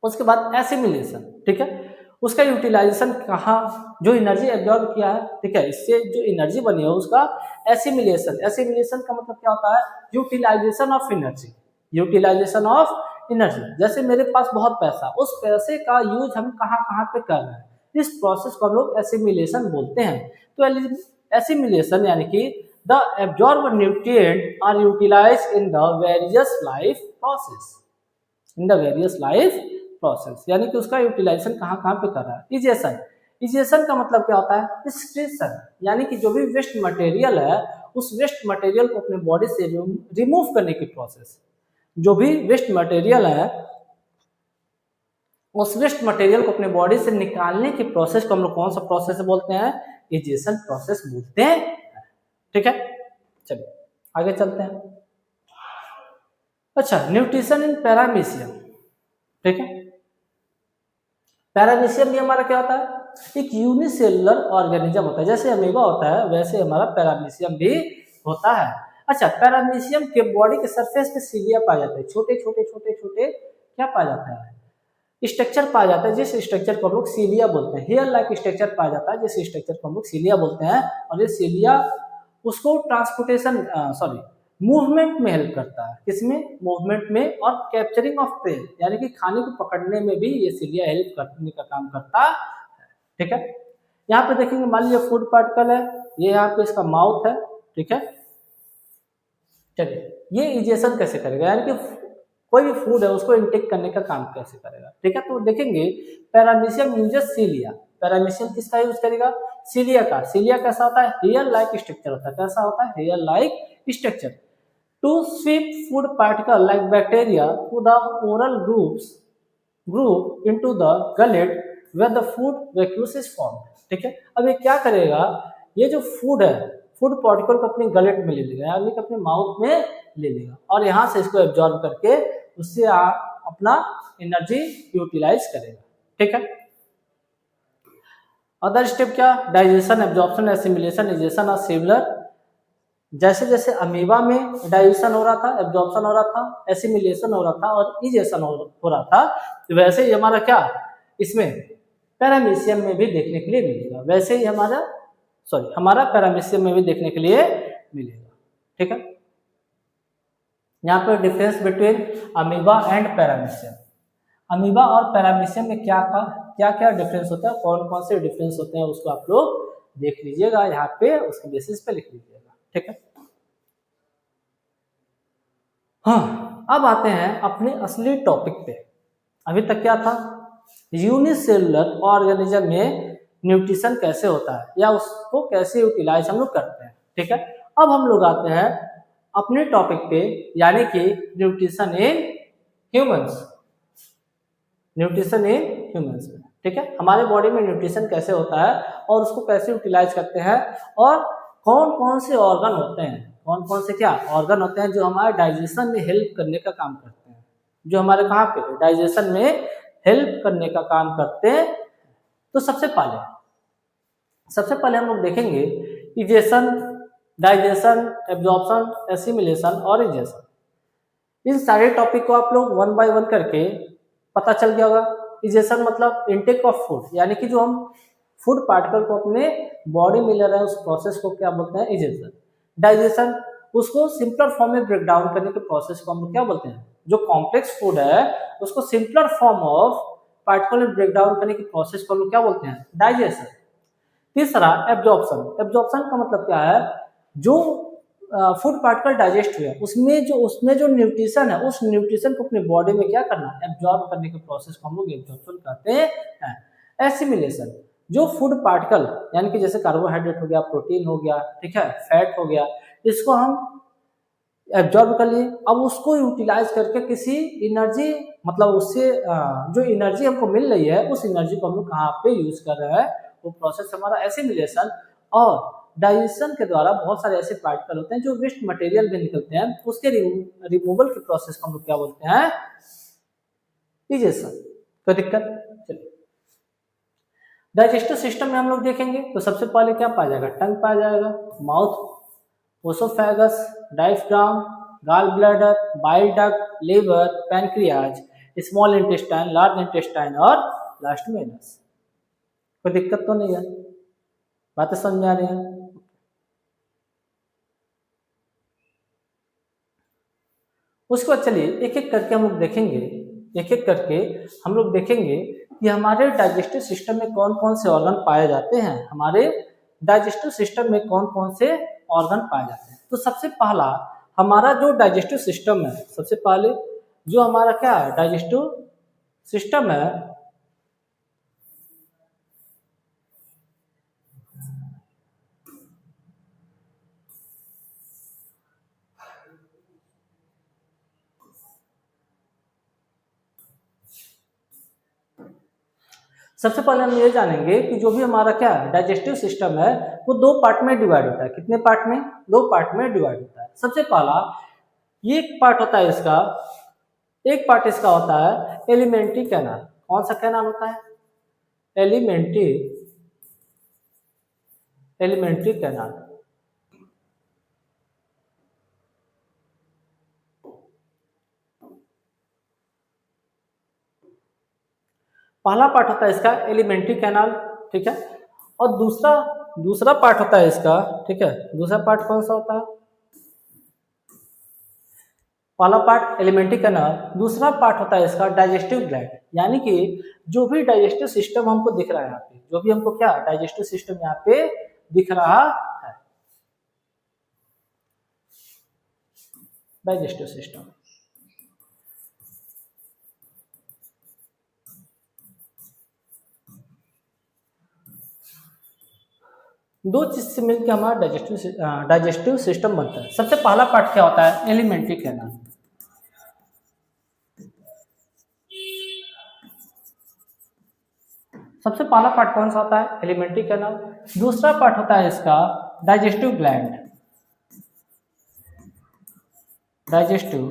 उसके बाद एसिमिलेशन। ठीक है, उसका यूटिलाइजेशन कहाँ, जो एनर्जी एब्जॉर्ब किया है, ठीक है, इससे जो एनर्जी बनी है उसका एसिमिलेशन। एसिमिलेशन का मतलब क्या होता है, utilisation of energy, utilisation of energy. जैसे मेरे पास बहुत पैसा, उस पैसे का यूज हम कहाँ कहाँ पे कर रहे हैं, इस प्रोसेस को हम लोग एसिमिलेशन बोलते हैं। तो एसिमिलेशन यानी कि the absorb nutrient are utilised in the various life process, in the various life process, यानी कि उसका यूटिलाइजेशन कहाँ कहाँ पे कर रहा है। इजेशन, इजेशन का मतलब क्या होता है, एक्सक्रीशन, यानी कि जो भी वेस्ट मटेरियल है उस वेस्ट मटेरियल को अपने बॉडी से रिमूव करने की प्रोसेस। जो भी वेस्ट मटेरियल है उस वेस्ट मटेरियल को अपने बॉडी से निकालने की प्रोसेस को हम लोग कौन सा प्रोसेस बोलते हैं, इजेशन प्रोसेस बोलते हैं। ठीक है, चलिए आगे चलते हैं। अच्छा, न्यूट्रिशन इन पैरामीशियम। ठीक है, पैरामीशियम भी हमारा क्या होता है, एक यूनिसेलुलर ऑर्गेनिज्म होता है। जैसे अमीबा होता है वैसे हमारा पैरामीशियम भी होता है। अच्छा, पैरामीशियम के बॉडी के सरफेस पे सीलिया पाया जाता है, छोटे छोटे छोटे छोटे क्या पाया जाता है, स्ट्रक्चर पाया जाता है, जिस स्ट्रक्चर को हम लोग सीलिया बोलते हैं। हेयर लाइक स्ट्रक्चर पाया जाता है, जिस स्ट्रक्चर को हम लोग सीलिया बोलते हैं। और ये सीलिया उसको ट्रांसपोर्टेशन मूवमेंट में हेल्प करता है, किसमें, मूवमेंट में, और कैप्चरिंग ऑफ प्रे, यानी कि खाने को पकड़ने में भी ये सीलिया हेल्प करने का काम करता है। ठीक है, यहाँ पे देखेंगे, मान लीजिए फूड पार्टिकल है, ये यहाँ पे इसका माउथ है। ठीक है, चलिए ये इजेशन कैसे करेगा, यानी कि कोई भी फूड है उसको इंटेक करने का काम कैसे करेगा। ठीक है, तो देखेंगे पैरामीशियम यूजेस सीलिया। पैरामीशियम किसका यूज करेगा, सीलिया का। सीलिया कैसा होता है, हेयर लाइक स्ट्रक्चर होता है। कैसा होता है, hair like structure. To sweep food particle like bacteria through the oral group into the gullet where the food vacuoles is formed. ठीक है, अब ये क्या करेगा, ये जो फूड है, फूड पार्टिकल को अपने गलेट में ले लेगा, यानी कि अपने माउथ में ले लेगा और यहाँ से इसको एब्जॉर्ब करके उससे अपना एनर्जी यूटिलाइज करेगा। ठीक है, अदर स्टेप क्या, डाइजेशन, एब्जॉर्प्शन, एसिमिलेशन, इजेशन और सिमिलर। जैसे जैसे अमीबा में डाइजेशन हो रहा था, एब्जॉर्प्शन हो रहा था, एसिमिलेशन हो रहा था और इजेशन हो रहा था, तो वैसे ही हमारा क्या इसमें पैरामीशियम में भी देखने के लिए मिलेगा। वैसे ही हमारा पैरामीशियम में भी देखने के लिए मिलेगा। ठीक है, यहाँ पर difference between amoeba and paramecium. Amoeba और पैरामीशियम में क्या क्या डिफरेंस होता है, कौन कौन से डिफरेंस होते हैं, उसको आप लोग देख लीजिएगा, यहाँ पे उसके बेसिस पे लिख लीजिएगा। ठीक है, हाँ, अब आते हैं अपने असली टॉपिक पे। अभी तक क्या था, यूनिसेलुलर ऑर्गेनिज्म में न्यूट्रिशन कैसे होता है या उसको कैसे यूटिलाइज हम लोग करते हैं। ठीक है, अब हम लोग आते हैं अपने टॉपिक पे, यानी कि nutrition in humans. Nutrition in humans में, ठीक है, हमारे बॉडी में न्यूट्रिशन कैसे होता है और उसको कैसे यूटिलाइज करते हैं और कौन कौन से ऑर्गन होते हैं, कौन कौन से क्या ऑर्गन होते हैं जो हमारे डाइजेशन में हेल्प करने का काम करते हैं, जो हमारे कहाँ पे डाइजेशन में हेल्प करने का काम करते हैं। तो सबसे पहले हम लोग देखेंगे इजेशन, डाइजेशन, एब्जॉर्प्शन, एसिमिलेशन और इजेशन। इन सारे टॉपिक को आप लोग वन बाय वन करके पता चल गया होगा। इजेशन मतलब इनटेक ऑफ फूड, यानी कि जो हम फूड पार्टिकल को अपने बॉडी में ले रहे हैं उस प्रोसेस को क्या बोलते हैं, इजेशन। डाइजेशन उसको सिंपलर फॉर्म में ब्रेक डाउन करने के प्रोसेस को हम लोग क्या बोलते हैं, जो कॉम्प्लेक्स फूड है उसको सिंपलर फॉर्म ऑफ पार्टिकल में ब्रेक डाउन करने के प्रोसेस को हम लोग क्या बोलते हैं, डाइजेशन। तीसरा एब्जॉर्प्शन। एब्जॉर्प्शन का मतलब क्या है, जो फूड पार्टिकल डाइजेस्ट हुआ उसमें जो न्यूट्रिशन है उस न्यूट्रिशन को अपने बॉडी में क्या करना, एब्जॉर्ब करने के प्रोसेस को हम लोग एब्जॉर्प्शन कहते हैं। एसिमिलेशन, जो फूड पार्टिकल यानी कि जैसे कार्बोहाइड्रेट हो गया, प्रोटीन हो गया, ठीक है, फैट हो गया, इसको हम एब्जॉर्ब कर लिए, अब उसको यूटिलाइज करके किसी एनर्जी, मतलब उससे जो एनर्जी हमको मिल रही है उस एनर्जी को हम लोग कहाँ पे यूज कर रहे हैं, वो प्रोसेस हमारा एसिमिलेशन। और डाइजेशन के द्वारा बहुत सारे ऐसे पार्टिकल होते हैं जो वेस्ट मटेरियल में निकलते हैं, उसके रिमूवल के प्रोसेस को हम लोग क्या बोलते हैं, इजेशन। कोई दिक्कत? चलिए डाइजेस्टिव सिस्टम में हम लोग देखेंगे तो सबसे पहले क्या पाया जाएगा, टंग पाया जाएगा, mouth, oesophagus, diaphragm, gall bladder, bile duct, liver, pancreas, small intestine, large intestine और लास्ट में एनस। कोई दिक्कत तो नहीं है? बातें समझ में आ रही हैं? उसके बाद चलिए एक एक करके हम लोग देखेंगे, एक एक करके हम लोग देखेंगे कि हमारे डाइजेस्टिव सिस्टम में कौन कौन से ऑर्गन पाए जाते हैं, हमारे डाइजेस्टिव सिस्टम में कौन कौन से ऑर्गन पाए जाते हैं। तो सबसे पहला हमारा जो डाइजेस्टिव सिस्टम है, सबसे पहले जो हमारा क्या डाइजेस्टिव सिस्टम है, सबसे पहले हम ये जानेंगे कि जो भी हमारा क्या डाइजेस्टिव सिस्टम है वो दो पार्ट में डिवाइड होता है। कितने पार्ट में? दो पार्ट में डिवाइड होता है। सबसे पहला ये एक पार्ट होता है इसका, एक पार्ट इसका होता है एलिमेंट्री कैनाल। कौन सा कैनाल होता है? Alimentary canal. पहला पार्ट होता है इसका एलिमेंट्री कैनाल, ठीक है। और दूसरा पार्ट होता है इसका, ठीक है, दूसरा पार्ट कौन सा होता है? पहला पार्ट एलिमेंट्री कैनाल, दूसरा पार्ट होता है इसका डाइजेस्टिव ग्लैंड। यानी कि जो भी डाइजेस्टिव सिस्टम हमको दिख रहा है यहाँ पे, जो भी हमको क्या डाइजेस्टिव सिस्टम यहाँ पे दिख रहा है, डाइजेस्टिव सिस्टम, दो चीज से मिलकर हमारा डाइजेस्टिव सिस्टम बनता है। सबसे पहला पार्ट क्या होता है? Alimentary canal. सबसे पहला पार्ट कौन सा होता है? Alimentary canal. दूसरा पार्ट होता है इसका डाइजेस्टिव ग्लैंड, डाइजेस्टिव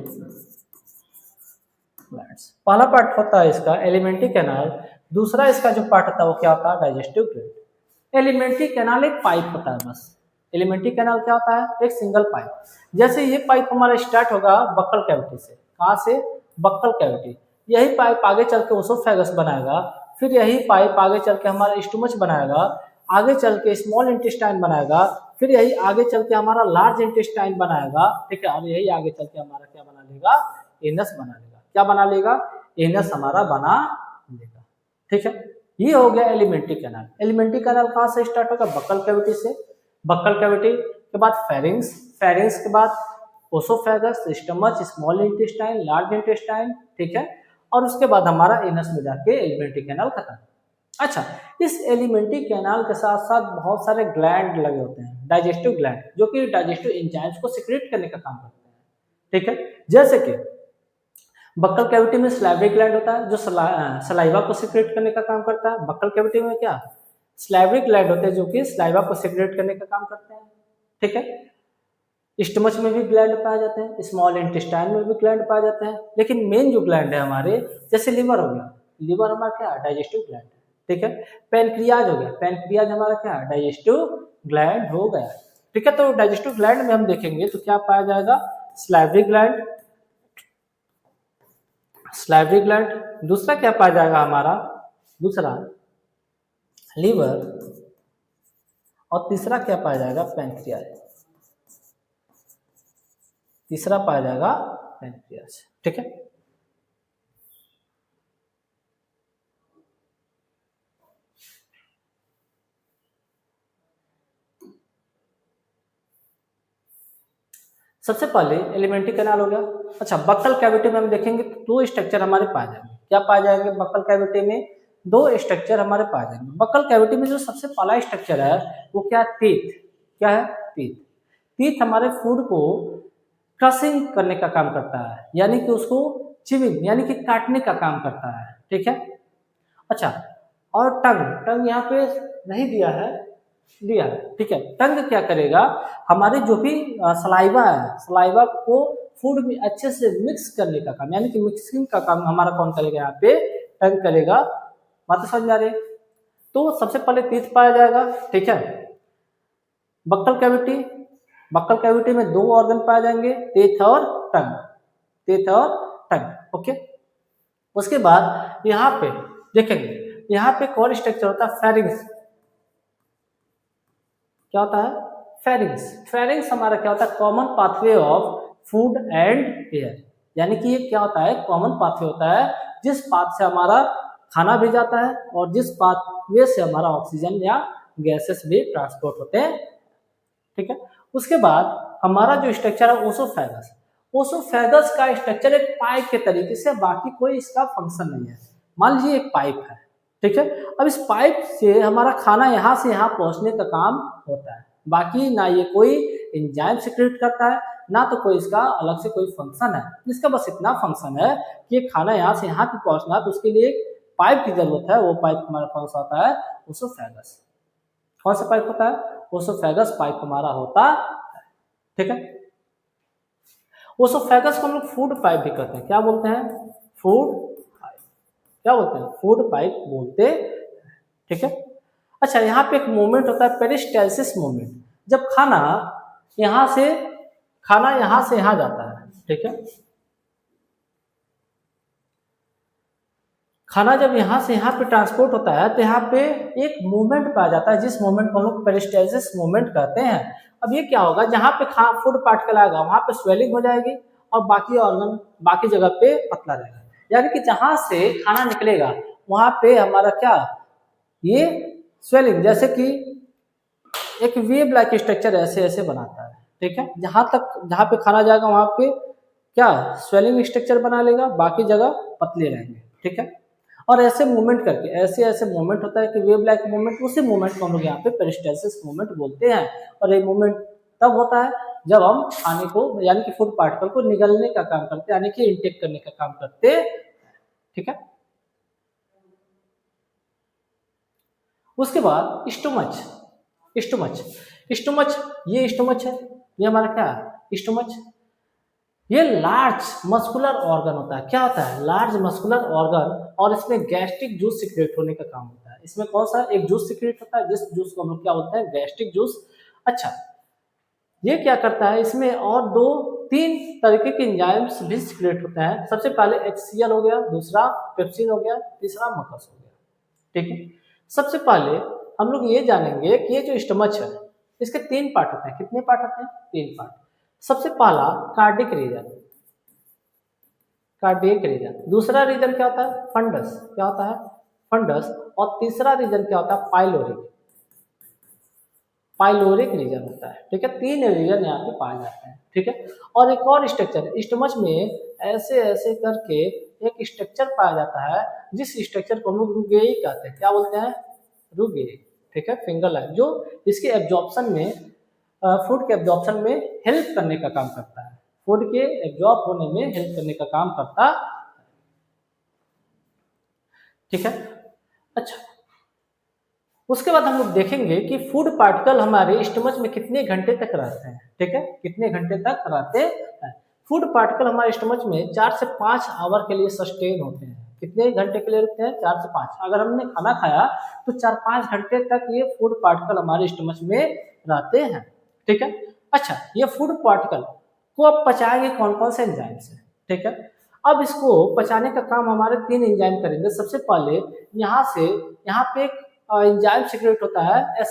ग्लैंड्स। पहला पार्ट होता है इसका एलिमेंट्री कैनाल, दूसरा इसका जो पार्ट होता है वो क्या होता है? Digestive gland. एलिमेंट्री कैनाल एक पाइप होता है बस। एलिमेंट्री कैनाल क्या होता है? एक सिंगल पाइप। जैसे ये पाइप हमारा स्टार्ट होगा बक्कल कैविटी से। कहाँ से? Buccal cavity. यही पाइप आगे चल के ओसोफेगस बनाएगा, फिर यही पाइप आगे चल के हमारा स्टमच बनाएगा, आगे चल के स्मॉल इंटेस्टाइन बनाएगा, फिर यही आगे चल के हमारा लार्ज इंटेस्टाइन बनाएगा, ठीक है, और यही आगे चल के हमारा क्या बना लेगा? एनस बना लेगा। क्या बना लेगा? एनस हमारा बना लेगा, ठीक है। ये हो गया एलिमेंट्री कैनाल। एलिमेंट्री कैनाल कहाँ से स्टार्ट होगा? बक्कल कैविटी से। बक्कल कैविटी के बाद फेरिंग्स, फेरिंग्स के बाद oesophagus, stomach, small intestine, large intestine, ठीक है, और उसके बाद हमारा एनस में जाके एलिमेंट्री कैनाल खत्म। अच्छा, इस एलिमेंट्री कैनाल के साथ साथ बहुत सारे ग्लैंड लगे होते हैं, डाइजेस्टिव ग्लैंड, जो कि डाइजेस्टिव एंजाइम्स को सिक्रेट करने का काम करते हैं, ठीक है। जैसे कि बक्कल कैविटी में सलाइवरी ग्लैंड होता है जो सलाइवा को सिक्रेट करने का काम करता है। बक्कल कैविटी में क्या सलाइवरी ग्लैंड होते हैं जो कि सलाइवा को सिक्रेट करने का काम करते हैं, ठीक है। स्टमच में भी ग्लैंड पाए जाते हैं, स्मॉल इंटेस्टाइन में भी ग्लैंड पाए जाते हैं, लेकिन मेन जो ग्लैंड है हमारे, जैसे लिवर हो गया, लिवर हमारा क्या है, डाइजेस्टिव ग्लैंड है, ठीक है। पैनक्रियाज हो गया, पैनक्रियाज हमारा क्या है, डाइजेस्टिव ग्लैंड हो गया, ठीक है। तो डाइजेस्टिव ग्लैंड में हम देखेंगे तो क्या पाया जाएगा, स्लाइवरी ग्लैंड, स्लाइवरी ग्लैंड। दूसरा क्या पाया जाएगा हमारा, दूसरा लीवर, और तीसरा क्या पाया जाएगा, पैनक्रियाज, तीसरा पाया जाएगा पैनक्रियाज, ठीक है। सबसे पहले एलिमेंट्री कैनाल हो गया। अच्छा, बक्कल कैविटी में हम देखेंगे तो दो स्ट्रक्चर हमारे पाए जाएंगे। क्या पाए जाएंगे बक्कल कैविटी में, दो स्ट्रक्चर हमारे पाए जाएंगे। बक्कल कैविटी में जो सबसे पहला स्ट्रक्चर है वो क्या है, टीथ। क्या है, टीथ। टीथ हमारे फूड को क्रशिंग करने का काम करता है, यानी कि उसको चिविंग यानी कि काटने का काम करता है, ठीक है। अच्छा, और टंग, टंग यहाँ पे नहीं दिया है, दिया है, ठीक है। टंग क्या करेगा, हमारे जो भी सलाइवा है, सलाइवा को फूड में अच्छे से मिक्स करने का काम, यानी कि मिक्सिंग का काम हमारा कौन करेगा, यहाँ पे टंग करेगा। बात समझ आ रही है। तो सबसे पहले टीथ पाया जाएगा, ठीक है। बक्कल कैविटी, बक्कल कैविटी में दो ऑर्गन पाए जाएंगे, टीथ और टंग, टीथ और टंग, ओके। उसके बाद यहाँ पे देखेंगे, यहाँ पे कौन स्ट्रक्चर होता है, फेरिंग्स। क्या होता है, फेरिंग्स। फेरिंग्स हमारा क्या होता है, common pathway of food and air, यानी कि ये क्या होता है, कॉमन पाथवे होता है जिस पाथ से हमारा खाना भी जाता है और जिस पाथवे से हमारा ऑक्सीजन या गैसेस भी ट्रांसपोर्ट होते हैं, ठीक है। उसके बाद हमारा जो स्ट्रक्चर है ओसोफेगस, ओसोफेगस का स्ट्रक्चर एक पाइप के तरीके से, बाकी कोई इसका फंक्शन नहीं है। मान लीजिए एक पाइप है, ठीक है। अब इस पाइप से हमारा खाना यहाँ से यहाँ पहुँचने का काम होता है, बाकी ना ये कोई एंजाइम सिक्रेट करता है, ना तो कोई इसका अलग से कोई फंक्शन है। इसका बस इतना फंक्शन है कि खाना यहाँ से यहाँ पे पहुँचना, तो उसके लिए एक पाइप की जरूरत है। वो पाइप हमारा कौन सा होता है, ओसोफेगस। कौन सा पाइप होता है, ओसोफेगस पाइप हमारा होता है, ठीक है। ओसोफेगस को हम लोग फूड पाइप भी कहते हैं। क्या बोलते हैं, फूड पाइप। क्या बोलते हैं, फूड पाइप बोलते हैं, ठीक है। अच्छा, यहाँ पे एक मूवमेंट होता है, पेरिस्टाल्सिस मूवमेंट। जब खाना यहाँ से यहाँ जाता है, ठीक है। खाना जब यहाँ से यहाँ पे ट्रांसपोर्ट होता है तो यहाँ पे एक मूवमेंट पाया जाता है, जिस मूवमेंट को हम लोग पेरिस्टाल्सिस मूवमेंट कहते हैं। अब ये क्या होगा, जहाँ पे फूड पार्टिकल आएगा वहाँ पे स्वेलिंग हो जाएगी और बाकी ऑर्गन बाकी जगह पे पतला रहेगा, यानी कि जहाँ से खाना निकलेगा वहाँ पे हमारा क्या, ये स्वेलिंग, जैसे कि एक वेव लाइक स्ट्रक्चर ऐसे ऐसे बनाता है, ठीक है। जहाँ पे खाना जाएगा वहाँ पे क्या स्वेलिंग स्ट्रक्चर बना लेगा, बाकी जगह पतले रहेंगे, ठीक है। और ऐसे मूवमेंट करके ऐसे ऐसे मूवमेंट होता है कि वेव लाइक मूवमेंट, उसी मूवमेंट को हम लोग यहाँ पे पेरिस्टाल्सिस मूवमेंट बोलते हैं। और ये मूवमेंट तब होता है जब हम खाने को यानी कि फूड पार्टिकल को निगलने का काम करते हैं, यानी कि इंटेक करने का काम करते हैं, ठीक है। उसके बाद स्टोमच, स्टोमच, स्टोमच, ये स्टोमच है, ये हमारा क्या है, स्टोमच। ये लार्ज मस्कुलर ऑर्गन होता है। क्या होता है, लार्ज मस्कुलर ऑर्गन, और इसमें गैस्ट्रिक जूस सिक्रेट होने का काम होता है। इसमें कौन सा एक जूस सिक्रेट होता है, जिस जूस को हम लोग क्या बोलते हैं, गैस्ट्रिक जूस। अच्छा, ये क्या करता है, इसमें और दो तीन तरीके के एंजाइम्स भी सिक्रेट होते हैं। सबसे पहले HCl हो गया, दूसरा पेप्सिन हो गया, तीसरा मकस हो गया, ठीक है। सबसे पहले हम लोग ये जानेंगे कि ये जो स्टमच है इसके तीन पार्ट होते हैं। कितने पार्ट होते हैं, तीन पार्ट। सबसे पहला कार्डिक रीजन, कार्डियक रीजन। दूसरा रीजन क्या होता है, फंडस। क्या होता है, फंडस। और तीसरा रीजन क्या होता है, पाइलोरिक, पाइलोरिक रीजन होता है, ठीक है। तीन रीजन यहाँ पे पाए जाते हैं, ठीक है। और एक और स्ट्रक्चर स्टमच में ऐसे ऐसे करके एक स्ट्रक्चर पाया जाता है, जिस स्ट्रक्चर को हम लोग रुगेई कहते हैं। क्या बोलते हैं, रुगेई, ठीक है। फिंगर लाइन, जो इसके एब्जॉर्प्शन में फूड के एब्जॉर्प्शन में हेल्प करने का काम करता है, फूड के एब्जॉर्ब होने में हेल्प करने का काम करता, ठीक है। अच्छा, उसके बाद हम लोग देखेंगे कि फूड पार्टिकल हमारे स्टमच में कितने घंटे तक रहते हैं, ठीक है, कितने घंटे तक रहते हैं। फूड पार्टिकल हमारे स्टमच में 4 से 5 आवर के लिए सस्टेन होते हैं। कितने घंटे के लिए रुकते हैं? 4 से 5। अगर हमने खाना खाया तो 4-5 घंटे तक ये फूड पार्टिकल हमारे स्टमच में रहते हैं, ठीक है। अच्छा, ये फूड पार्टिकल को अब पचाएंगे कौन कौन से एंजाइम से, ठीक है। अब इसको पचाने का काम हमारे 3 एंजाइम करेंगे। सबसे पहले यहाँ पे एक एंजाइम सीक्रेट होता है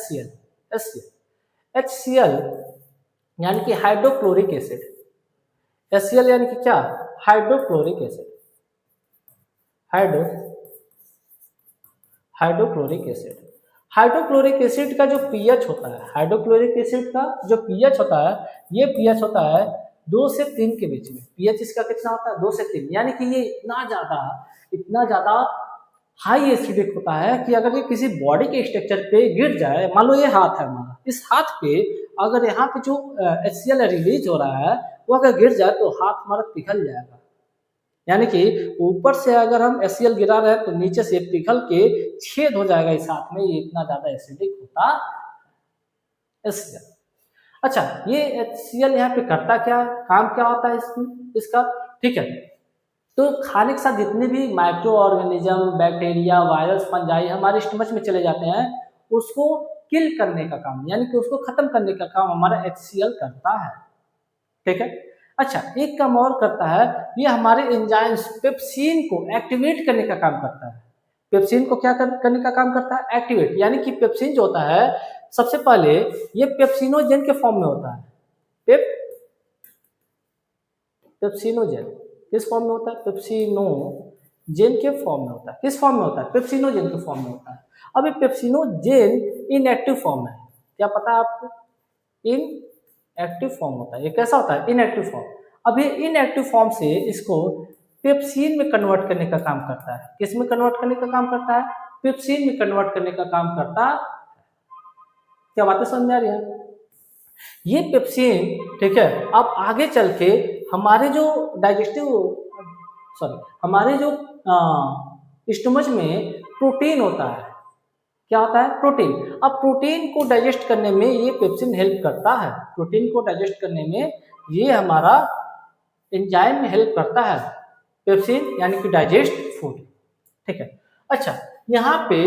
HCl यानी कि हाइड्रोक्लोरिक एसिड। HCl यानी कि क्या? Hydrochloric acid. Hydrochloric acid. Hydrochloric acid का जो पीएच होता है, हाइड्रोक्लोरिक एसिड का जो पीएच होता है, ये पीएच होता है 2 से 3 के बीच में। पीएच इसका कितना होता है? 2 से 3। यानी कि ये इतना ज्यादा हाई एसिडिक होता है कि अगर ये किसी बॉडी के स्ट्रक्चर पे गिर जाए, मान लो ये हाथ है हमारा, इस हाथ पे अगर यहाँ पे जो HCl रिलीज हो रहा है वो अगर गिर जाए तो हाथ हमारा पिघल जाएगा। यानी कि ऊपर से अगर हम HCl गिरा रहे हैं तो नीचे से पिघल के छेद हो जाएगा इस हाथ में। ये इतना ज्यादा एसिडिक होता HCl। अच्छा, ये HCl यहाँ पे करता क्या, काम क्या होता है इसका, ठीक है। तो खाने के साथ जितने भी micro organism, bacteria, virus, fungi हमारे स्टमच में चले जाते हैं, उसको किल करने का काम, यानी कि उसको खत्म करने का काम हमारा HCl करता है, ठीक है। अच्छा, एक काम और करता है, ये हमारे एंजाइम्स पेप्सिन को एक्टिवेट करने का काम करता है। पेप्सिन को क्या करने का काम करता है? एक्टिवेट। यानी कि पेप्सिन जो होता है, सबसे पहले ये पेप्सिनोजेन के फॉर्म में होता है। पेप्सिनोजेन किस फॉर्म में होता है? पेप्सिनोजेन के फॉर्म में होता है। किस फॉर्म में होता है? पेप्सिनोजेन के फॉर्म में होता है। अब ये पेप्सिनोजेन इनएक्टिव फॉर्म है। क्या पता है आपको? इनएक्टिव फॉर्म होता है। ये कैसा होता है? Inactive form. अब ये इनएक्टिव फॉर्म से इसको पेप्सिन में कन्वर्ट करने का काम करता है। किस में कन्वर्ट करने का काम करता है? पेप्सिन में कन्वर्ट करने का काम करता है। क्या बातें समझ में आ रही है? ये पेप्सिन, ठीक है, अब आगे चल के हमारे जो हमारे जो स्टमच में प्रोटीन होता है। क्या होता है? प्रोटीन। अब प्रोटीन को डाइजेस्ट करने में ये पेप्सिन हेल्प करता है। प्रोटीन को डाइजेस्ट करने में ये हमारा एंजाइम में हेल्प करता है, पेप्सिन, यानी कि डाइजेस्ट फूड, ठीक है। अच्छा, यहाँ पे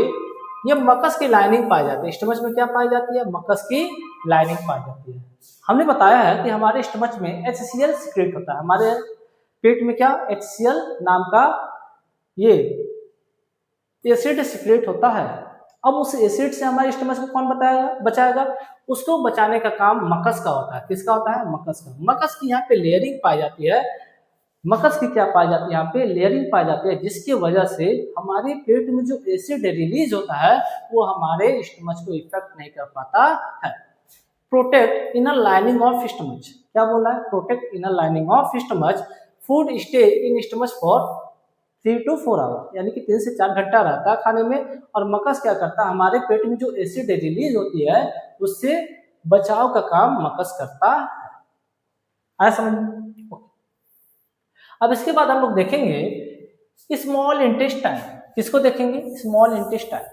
ये मकस की लाइनिंग पाई जाती है। स्टमच में क्या पाई जाती है? मकस की लाइनिंग पाई जाती है। हमने बताया है कि हमारे स्टमच में HCl सीक्रेट होता है। हमारे पेट में क्या? HCl नाम का ये एसिड सीक्रेट होता है। अब उस एसिड से हमारे स्टमच को कौन बचाएगा? उसको बचाने का काम मकस का होता है। किसका होता है? मकस का। मकस की यहाँ पे लेयरिंग पाई जाती है। मकस की क्या पाई जाती है? यहाँ पे लेयरिंग पाई जाती है, जिसकी वजह से हमारे पेट में जो एसिड रिलीज होता है वो हमारे स्टमच को इफेक्ट नहीं कर पाता है। Protect inner lining of stomach. क्या बोला है? Protect inner lining of stomach. Food stay in stomach for 3 to 4 hour, यानी कि 3 से 4 घंटा रहता है खाने में। और मकस क्या करता है? हमारे पेट में जो एसिड रिलीज होती है उससे बचाव का काम मकस करता है। आया समझ? अब इसके बाद हम लोग देखेंगे स्मॉल इंटेस्टाइन। किसको देखेंगे? Small intestine.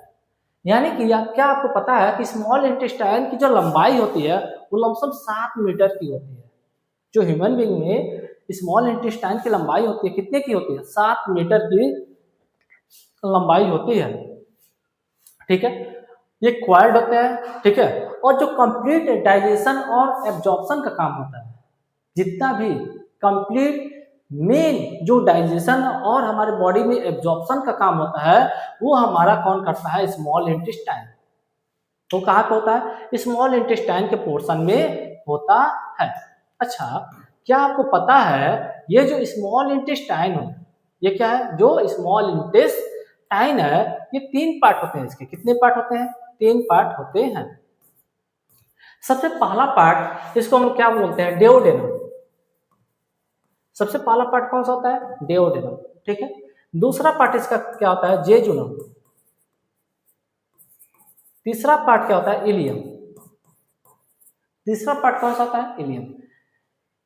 यानी कि क्या आपको पता है कि स्मॉल इंटेस्टाइन की जो लंबाई होती है वो लमसम 7 मीटर की होती है। जो ह्यूमन बीइंग में स्मॉल इंटेस्टाइन की लंबाई होती है, कितने की होती है? 7 मीटर की लंबाई होती है, ठीक है। ये क्वाइल्ड होते हैं, ठीक है। और जो कंप्लीट डाइजेशन और एब्जॉर्प्शन का काम होता है, जितना भी कंप्लीट मेन जो डाइजेशन और हमारे बॉडी में एब्जॉर्प्शन का काम होता है वो हमारा कौन करता है? Small intestine. तो कहाँ पे होता है? स्मॉल इंटेस्टाइन के पोर्शन में होता है। अच्छा, क्या आपको पता है ये जो स्मॉल इंटेस्टाइन है, ये क्या है? जो स्मॉल इंटेस्टाइन है ये 3 पार्ट होते हैं। इसके कितने पार्ट होते हैं? 3 पार्ट होते हैं। सबसे पहला पार्ट, इसको हम क्या बोलते हैं? डेओडेनम। सबसे पहला पार्ट कौन सा होता है? डेओडेनम, ठीक है। दूसरा पार्ट इसका क्या होता है? जेजुनम। तीसरा पार्ट क्या होता है? इलियम। तीसरा पार्ट कौन सा होता है? इलियम।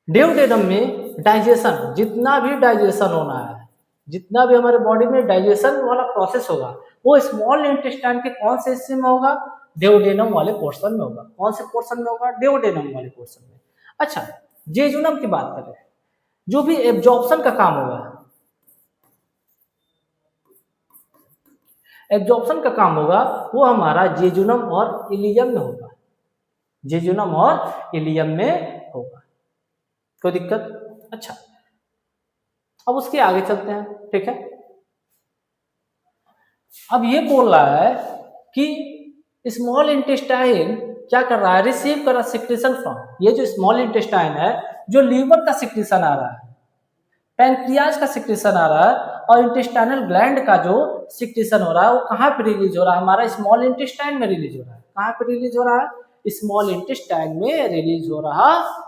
डेओडेनम में डाइजेशन, जितना भी डाइजेशन होना है, जितना भी हमारे बॉडी में डाइजेशन वाला प्रोसेस होगा वो स्मॉल इंटेस्टाइन के कौन से हिस्से में होगा? डेओडेनम वाले पोर्शन में होगा। कौन से पोर्शन में होगा? डेओडेनम वाले पोर्शन में। अच्छा, जेजुनम की बात करें, जो भी एब्जॉर्प्शन का काम होगा, एब्जॉर्प्शन का काम होगा वो हमारा जेजुनम और इलियम में होगा। जेजुनम और इलियम में होगा। कोई दिक्कत? अच्छा, अब उसके आगे चलते हैं। ठीक है, अब ये बोल रहा है कि स्मॉल इंटेस्टाइन क्या कर रहा है? रिसीव कर रहा है सिक्रीशन फ्रॉम, ये जो स्मॉल इंटेस्टाइन है जो लीवर का सिक्रीशन आ रहा है, पैंक्रियाज का सिक्रीशन आ रहा है, और इंटेस्टाइनल ग्लैंड का जो सिक्रीशन हो रहा है वो कहाँ पे रिलीज हो रहा है? हमारा स्मॉल इंटेस्टाइन में रिलीज हो रहा है। कहाँ पे रिलीज हो रहा है? स्मॉल इंटेस्टाइन में रिलीज हो रहा है।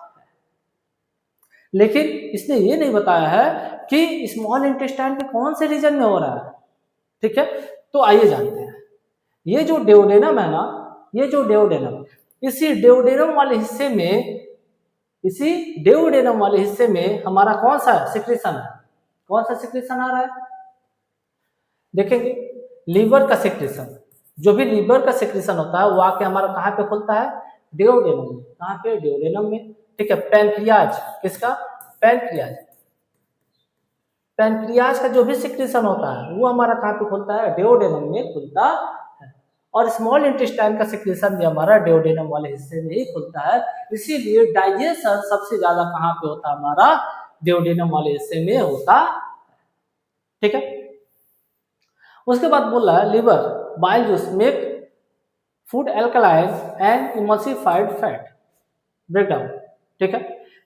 लेकिन इसने ये नहीं बताया है कि स्मॉल इंटेस्टाइन के कौन से रीजन में हो रहा है। ठीक है, तो आइए जानते हैं। ये जो डेओडेनम है ना, ये जो डेओडेनम, इसी डेओडेनम वाले हिस्से में, इसी डेओडेनम वाले हिस्से में हमारा कौन सा सिक्रीशन है? कौन सा सिक्रीशन आ रहा है? देखेंगे, लीवर का सिक्रीशन। जो भी लीवर का सिक्रीशन होता है वो आके हमारा कहाँ पे खुलता है? डेओडेनम में। कहाँ पे? डेओडेनम में। ठीक है, पैंक्रियाज, किसका? पैंक्रियाज। पैंक्रियाज का जो भी सिक्रीशन होता है वो हमारा कहाँ पे खुलता है? डेओडेनम में खुलता है। और स्मॉल इंटेस्टाइन का सिक्रीशन भी हमारा डेओडेनम वाले हिस्से में ही खुलता है। इसीलिए डाइजेशन सबसे ज्यादा कहाँ पे होता है? हमारा डेओडेनम वाले हिस्से में होता। ठीक है, उसके बाद बोल रहा है liver bile juice make food alkaline and emulsified fat breakdown. ठीक है,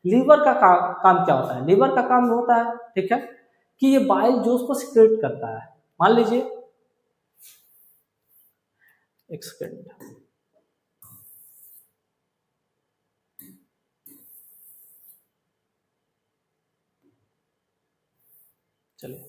लीवर का काम क्या होता है? लीवर का काम होता है, ठीक है, कि ये बाइल जूस को सिक्रेट करता है। मान लीजिए, एक सेकेंड, चलिए,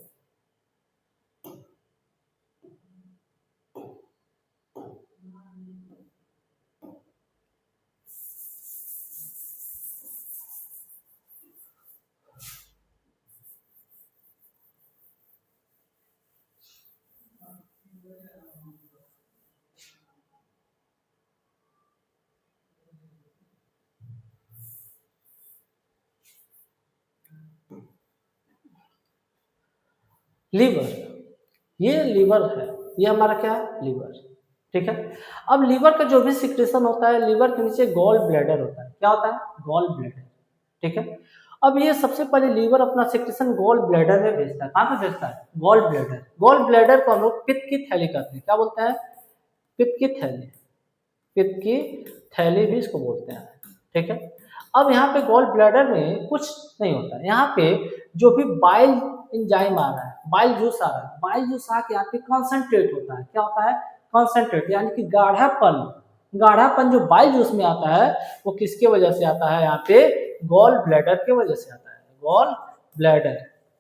लीवर, ये लीवर है, ये हमारा क्या है? लीवर। ठीक है, अब लीवर का जो भी सिक्रेशन होता है, लीवर के नीचे गॉल ब्लैडर होता है। क्या होता है? Gall bladder. ठीक है, अब ये सबसे पहले लीवर अपना सिक्रेशन गॉल ब्लैडर में भेजता है। कहाँ पे भेजता है? Gall bladder. गॉल ब्लैडर को हम लोग पित्त की थैली कहते हैं। क्या बोलते हैं? पित्त की थैली। पित्त की थैली भी इसको बोलते हैं। ठीक है, अब यहाँ पे गॉल ब्लैडर में कुछ नहीं होता है। यहाँ पे जो भी बाइल एंजाइम आ रहा है, बाइल जूस आ रहा है, बाइल जूस आके यहाँ पे कॉन्सेंट्रेट होता है। क्या होता है? कॉन्सेंट्रेट, यानी कि गाढ़ापन। गाढ़ापन जो बाइल जूस में आता है वो किसके वजह से आता है? यहाँ पे गॉल ब्लैडर के वजह से आता है। Gall bladder.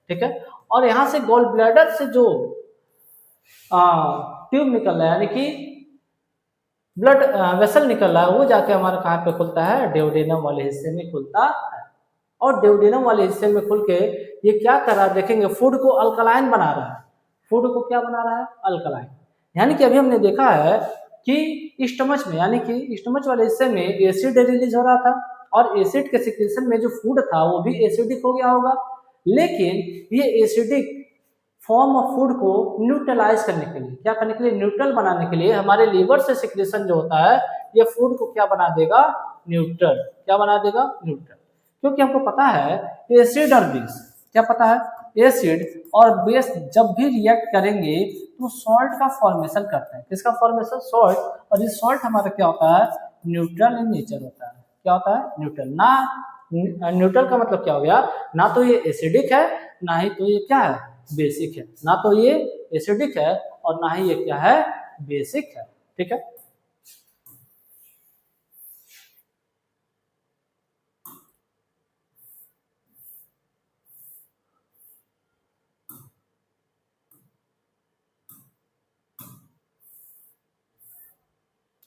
ठीक है, और यहाँ से गॉल ब्लैडर से जो ट्यूब निकल रहा है, यानी कि ब्लड वेसल निकल रहा है, वो जाके हमारा कहाँ पे खुलता है? डेओडेनम वाले हिस्से में खुलता है। और डेओडेनम वाले हिस्से में खुल के ये क्या कर रहा है? देखेंगे, फूड को अल्कलाइन बना रहा है। फूड को क्या बना रहा है? अल्कलाइन। यानी कि अभी हमने देखा है कि स्टमच में, यानी कि स्टमच वाले हिस्से में एसिड रिलीज हो रहा था, और एसिड के सिक्रेशन में जो फूड था वो भी एसिडिक हो गया होगा। लेकिन ये एसिडिक फॉर्म ऑफ फूड को न्यूट्रलाइज करने के लिए, क्या करने के लिए? न्यूट्रल बनाने के लिए हमारे लीवर से सिक्रेशन जो होता है ये फूड को क्या बना देगा? न्यूट्रल। क्या बना देगा? न्यूट्रल। क्योंकि हमको पता है एसिड और बेस, क्या पता है? एसिड और बेस जब भी रिएक्ट करेंगे तो सॉल्ट का फॉर्मेशन करते हैं। किसका फॉर्मेशन? सॉल्ट। और ये सॉल्ट हमारा क्या होता है? न्यूट्रल इन नेचर होता है। क्या होता है? न्यूट्रल। ना न्यूट्रल का मतलब क्या हो गया? ना तो ये एसिडिक है, ना ही तो ये क्या है? बेसिक है। ना तो ये एसिडिक है और ना ही ये क्या है? बेसिक है। ठीक है,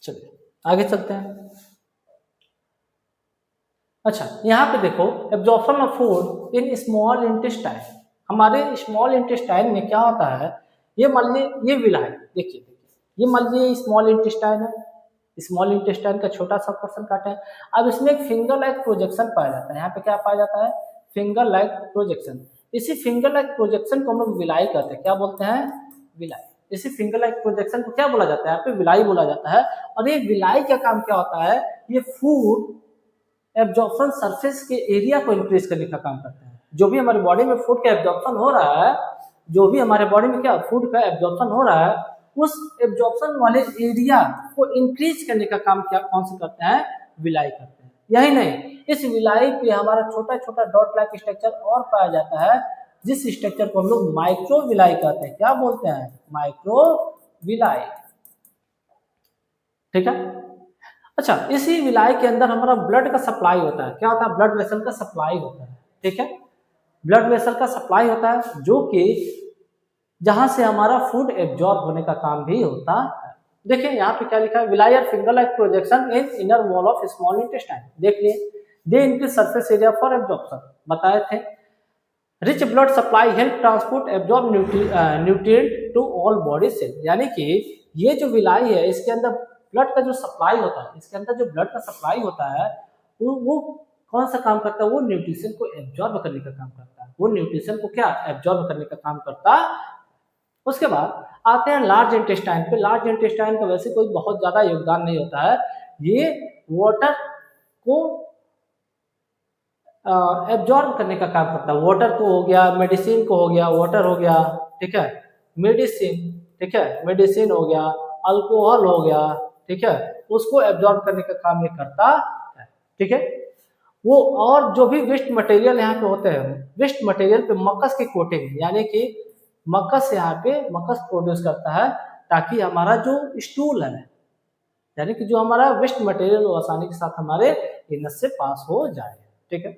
चलिए आगे चलते हैं। अच्छा, यहाँ पे देखो, absorption of food in small intestine. हमारे स्मॉल इंटेस्टाइन में क्या होता है ये मान लीजिए ये विलाई, देखिए ये मान लीजिए स्मॉल इंटेस्टाइन है, स्मॉल इंटेस्टाइन का छोटा सा पोर्शन काटे हैं। अब इसमें एक फिंगर लाइक प्रोजेक्शन पाया जाता है, यहाँ पे क्या पाया जाता है, फिंगर लाइक प्रोजेक्शन। इसी फिंगर लाइक प्रोजेक्शन को हम लोग विलाई कहते हैं, क्या बोलते हैं, विलाई। इसी फिंगर लाइक प्रोजेक्शन को क्या बोला जाता है, यहाँ पे विलाई बोला जाता है। और ये विलाई का काम क्या होता है, ये फूड एब्जॉर्प्शन सरफेस के एरिया को इंक्रीज करने का काम करता है। जो भी हमारे बॉडी में फूड का एब्जॉर्प्शन हो रहा है, जो भी हमारे बॉडी में क्या फूड का एब्जॉर्प्शन हो रहा है, उस एब्जॉर्प्शन वाले एरिया को इंक्रीज करने का काम क्या कौन से करते हैं, विलाई करते हैं। यही नहीं, इस विलाई पे हमारा छोटा छोटा डॉट लाइक स्ट्रक्चर और पाया जाता है, जिस स्ट्रक्चर को हम लोग माइक्रो विलाई कहते हैं। क्या बोलते हैं, माइक्रो विलाई। ठीक है। अच्छा, इसी विलाई के अंदर हमारा ब्लड का सप्लाई होता है। क्या होता है, ब्लड वेसल का सप्लाई होता है। ठीक है, ब्लड वेसल का सप्लाई होता है, जो कि जहां से हमारा फूड एब्जॉर्ब होने का काम भी होता है। देखिए यहाँ पे क्या लिखा है, villi are finger like projection in inner wall of small intestine. देख लिए, they increase surface area for absorption, बताए थे। Rich blood supply help transport absorb nutrient to all body cell. यानी कि ये जो विलाई है, इसके अंदर ब्लड का जो सप्लाई होता है, इसके अंदर जो ब्लड का सप्लाई होता है, वो कौन सा काम करता है, वो न्यूट्रिशन को एब्जॉर्ब करने का काम करता है। वो न्यूट्रिशन को क्या एब्जॉर्ब करने का काम करता है। उसके बाद आते हैं लार्ज इंटेस्टाइन पे। लार्ज इंटेस्टाइन का वैसे कोई बहुत ज्यादा योगदान नहीं होता है, ये वाटर को एब्जॉर्ब करने का काम करता है। वाटर को हो गया, मेडिसिन को हो गया, वाटर हो गया, ठीक है, मेडिसिन, ठीक है, मेडिसिन हो गया, अल्कोहल हो गया, ठीक है, उसको एब्जॉर्ब करने का काम ये करता है। ठीक है, वो और जो भी वेस्ट मटेरियल यहाँ पे होते हैं, वेस्ट मटेरियल पे मकस की कोटिंग, यानी कि मकस यहाँ पे मकस प्रोड्यूस करता है, ताकि हमारा जो स्टूल है, यानी कि जो हमारा वेस्ट मटेरियल वो आसानी के साथ हमारे एनस से पास हो जाए। ठीक है,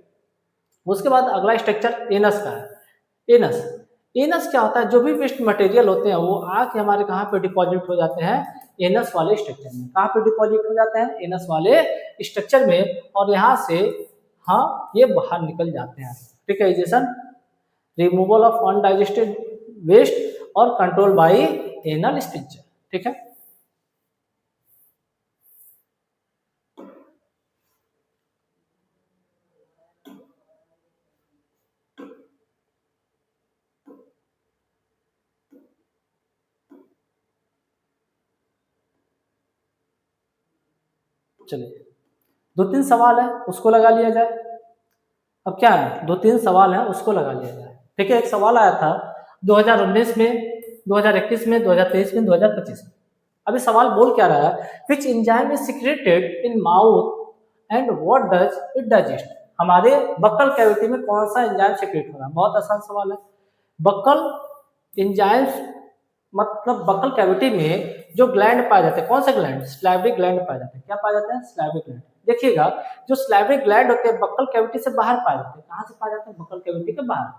उसके बाद अगला स्ट्रक्चर एनस का है। एनस, एनस क्या होता है, जो भी वेस्ट मटेरियल होते हैं वो आके हमारे कहाँ पे डिपॉजिट हो जाते हैं, एनस वाले स्ट्रक्चर में। कहाँ पे डिपॉजिट हो जाते हैं, एनस वाले स्ट्रक्चर में, और यहाँ से हाँ ये बाहर निकल जाते हैं। ठीक है, रिमूवल ऑफ अनडाइजेस्टेड वेस्ट और कंट्रोल बाय एनल स्ट्रक्चर। ठीक है, चलिए 2-3 सवाल है उसको लगा लिया जाए। अब क्या है, 2-3 सवाल है उसको लगा लिया जाए। ठीक है, एक सवाल आया था 2019 में, 2021 में, 2023 में, 2025 में। अभी सवाल बोल क्या रहा है, which enzyme is secreted in mouth and what does it digest. हमारे बक्कल कैविटी में कौन सा एंजाइम सिक्रेट हो रहा है। बहुत आसान सवाल है। बक्कल एंजाइम्स मतलब बक्कल कैविटी में जो ग्लैंड पाए जाते हैं, कौन से ग्लैंड, स्लाइवरी ग्लैंड पाए जाते हैं। क्या पाए जाते हैं, स्लाइवरी ग्लैंड। देखिएगा, जो स्लाइवरी ग्लैंड होते हैं बक्कल कैविटी से बाहर पाए जाते हैं। कहाँ से पाए जाते हैं, बक्कल कैविटी के बाहर।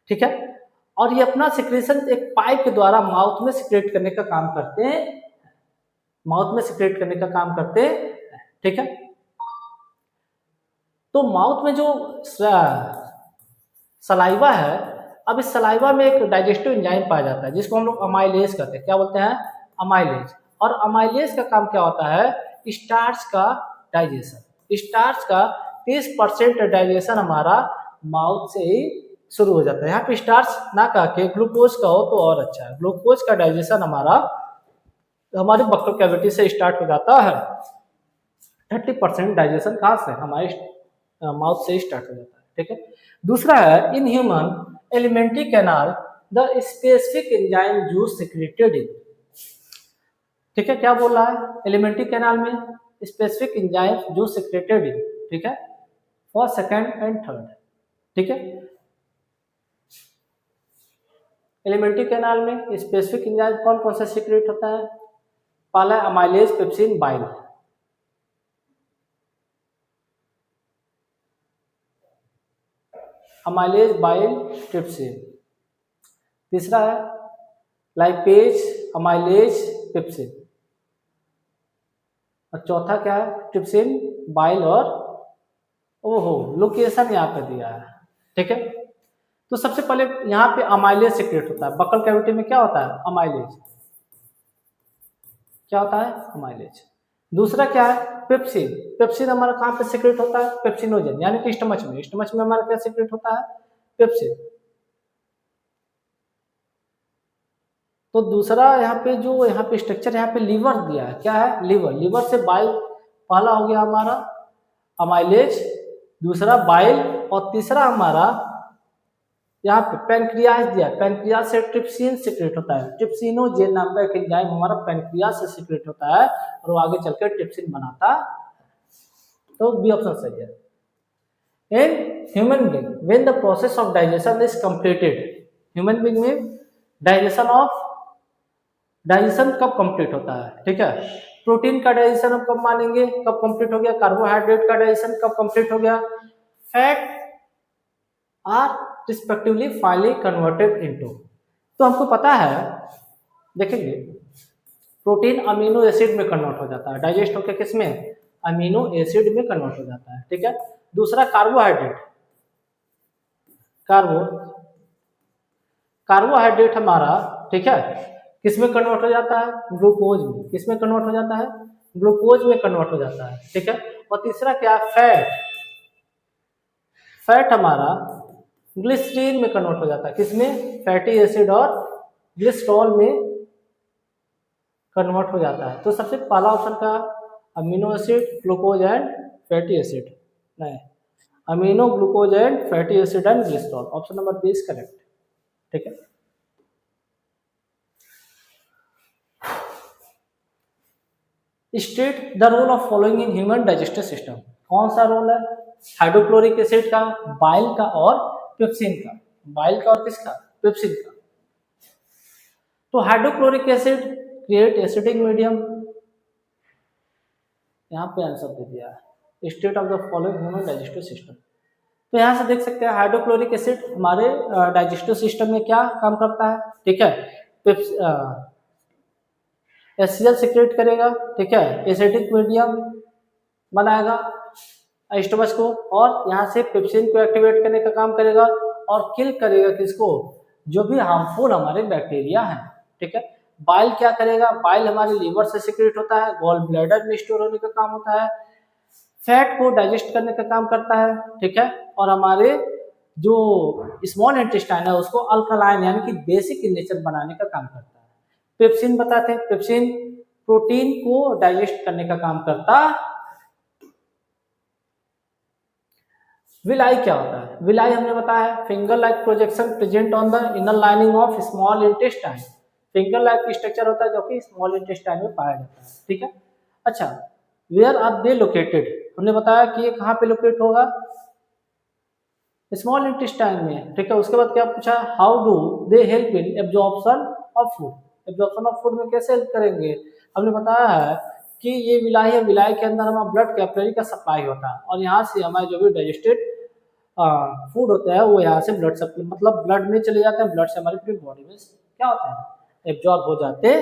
ठीक है, और ये अपना सिक्रेशन एक पाइप के द्वारा माउथ में सिक्रेट करने का काम करते हैं, माउथ में सिक्रेट करने का काम करते हैं। ठीक है, तो माउथ में जो सलाइवा है, अब इस सलाइवा में एक डाइजेस्टिव एंजाइम पाया जाता है, जिसको हम लोग अमाइलेज कहते हैं। क्या बोलते हैं, अमाइलेज। और अमाइलेज का काम क्या होता है, स्टार्च का डाइजेशन। स्टार्च का 30% डाइजेशन हमारा माउथ से ही शुरू हो जाता है। यहाँ पे स्टार्च ना कह के ग्लूकोज का हो तो और अच्छा है। ग्लूकोज का डाइजेशन हमारा हमारे बक्कल कैविटी से स्टार्ट हो जाता है। 30% डाइजेशन कहाँ से, हमारे माउथ से स्टार्ट हो जाता है। ठीक है, दूसरा है in human alimentary canal the specific enzyme juice secreted in. ठीक है, क्या बोल रहा है, एलिमेंट्री कैनाल में specific enzyme juice secreted in. ठीक है, फॉर सेकंड एंड थर्ड। ठीक है, एलिमेंट्री कैनाल में स्पेसिफिक एंजाइम कौन कौन सा सिक्रेट होता है, पहला amylase, pepsin, bile. Amylase, bile, trypsin. तीसरा है लाइपेज, अमाइलेज, पेप्सिन। और चौथा क्या है, ट्रिप्सिन, बाइल और ओहो लोकेशन यहाँ पे दिया है। ठीक है, तो सबसे पहले यहाँ पे अमाइलेज सीक्रेट होता है। बकल कैविटी में क्या होता है? अमाइलेज। क्या होता है? अमाइलेज। दूसरा क्या है? पेप्सिन। पेप्सिन हमारा कहाँ पे सीक्रेट होता है? पेप्सिनोजन, यानी कि स्टमच में। स्टमच में हमारा क्या सीक्रेट होता है? पेप्सिन। तो दूसरा यहाँ पे जो यहाँ पे स्ट्रक्चर यहाँ पे लीवर दिया है, क्या है? लीवर। लीवर से बाइल, पहला हो गया हमारा अमाइलेज, दूसरा बाइल, और तीसरा हमारा यहाँ पे पैनक्रियाज दिया है। पैनक्रियाज से ट्रिप्सिन सीक्रेट होता है। ट्रिप्सिनोजेन नाम का एक एंजाइम हमारा पैनक्रियाज से सीक्रेट होता है और वो आगे चलकर ट्रिप्सिन बनाता। तो बी ऑप्शन सही है। In human being, when the process of digestion is completed, human being में डाइजेशन कब कंप्लीट होता है? ठीक है, प्रोटीन का डाइजेशन हम कब मानेंगे, कब कंप्लीट हो गया? कार्बोहाइड्रेट का डाइजेशन कब कंप्लीट हो गया? Fat are respectively finally converted into. तो हमको पता है, देखेंगे, प्रोटीन अमीनो एसिड में कन्वर्ट हो जाता है, डाइजेस्ट होकर किस में? अमीनो एसिड में कन्वर्ट हो जाता है। ठीक है, दूसरा कार्बोहाइड्रेट, कार्बोहाइड्रेट हमारा, ठीक है, किस में कन्वर्ट हो जाता है? ग्लूकोज में। किस में कन्वर्ट हो जाता है? ग्लूकोज में कन्वर्ट हो जाता है। ठीक है, और तीसरा क्या? फैट। फैट हमारा ग्लिसरीन में कन्वर्ट हो जाता है। किस में? फैटी एसिड और ग्लिसरॉल में कन्वर्ट हो जाता है। तो सबसे पहला ऑप्शन का amino acid, glucose and fatty acid, नहीं, amino, glucose and fatty acid and glycerol. Option number B is correct. ठीक है, state the role of following in human digestive system. कौन सा रोल है? हाइड्रोक्लोरिक एसिड का, bile का और pepsin का। बाइल का और किसका? पेप्सिन का। तो hydrochloric acid create acidic medium, यहाँ पे आंसर दे दिया है, state of the following human digestive system. तो यहाँ से देख सकते हैं हाइड्रोक्लोरिक एसिड हमारे डाइजेस्टिव सिस्टम में क्या काम करता है? ठीक है, HCl सीक्रेट करेगा, ठीक है, एसिडिक मीडियम बनाएगा स्टमच को, और यहाँ से पेप्सिन को एक्टिवेट करने का काम करेगा और किल करेगा किसको? जो भी हार्मफुल हमारे बैक्टीरिया हैं। ठीक है, बाइल क्या करेगा? बाइल हमारे लीवर से सीक्रेट होता है, गॉल ब्लैडर में स्टोर होने का काम होता है, फैट को डाइजेस्ट करने का काम करता है। ठीक है, और हमारे जो स्मॉल इंटेस्टाइन है उसको अल्कलाइन यानी कि बेसिक इन नेचर बनाने का काम करता है। पेप्सिन बताते हैं, पेप्सिन प्रोटीन को डाइजेस्ट करने का काम करता। विलाई क्या होता है? विलाई हमने बताया finger like projection present on the inner lining of small intestine. Finger like structure होता है जो कि स्मॉल इंटेस्टाइन में पाया जाता है। ठीक है, अच्छा, वेयर आर दे लोकेटेड? हमने बताया कि ये कहाँ पे लोकेट होगा? स्मॉल इंटेस्टाइन में। ठीक है, उसके बाद क्या पूछा? How do they help in absorption of food? Absorption of food में कैसे हेल्प करेंगे? हमने बताया है कि ये विलाई है, विलाई के अंदर हमारा ब्लड कैपिलरी का सप्लाई होता है और यहाँ से हमारे जो भी डाइजेस्टेड फूड होता है वो यहाँ से ब्लड सप्लाई मतलब ब्लड में चले जाते हैं, ब्लड से हमारी पूरी बॉडी में क्या होता है? एब्जॉर्ब हो जाते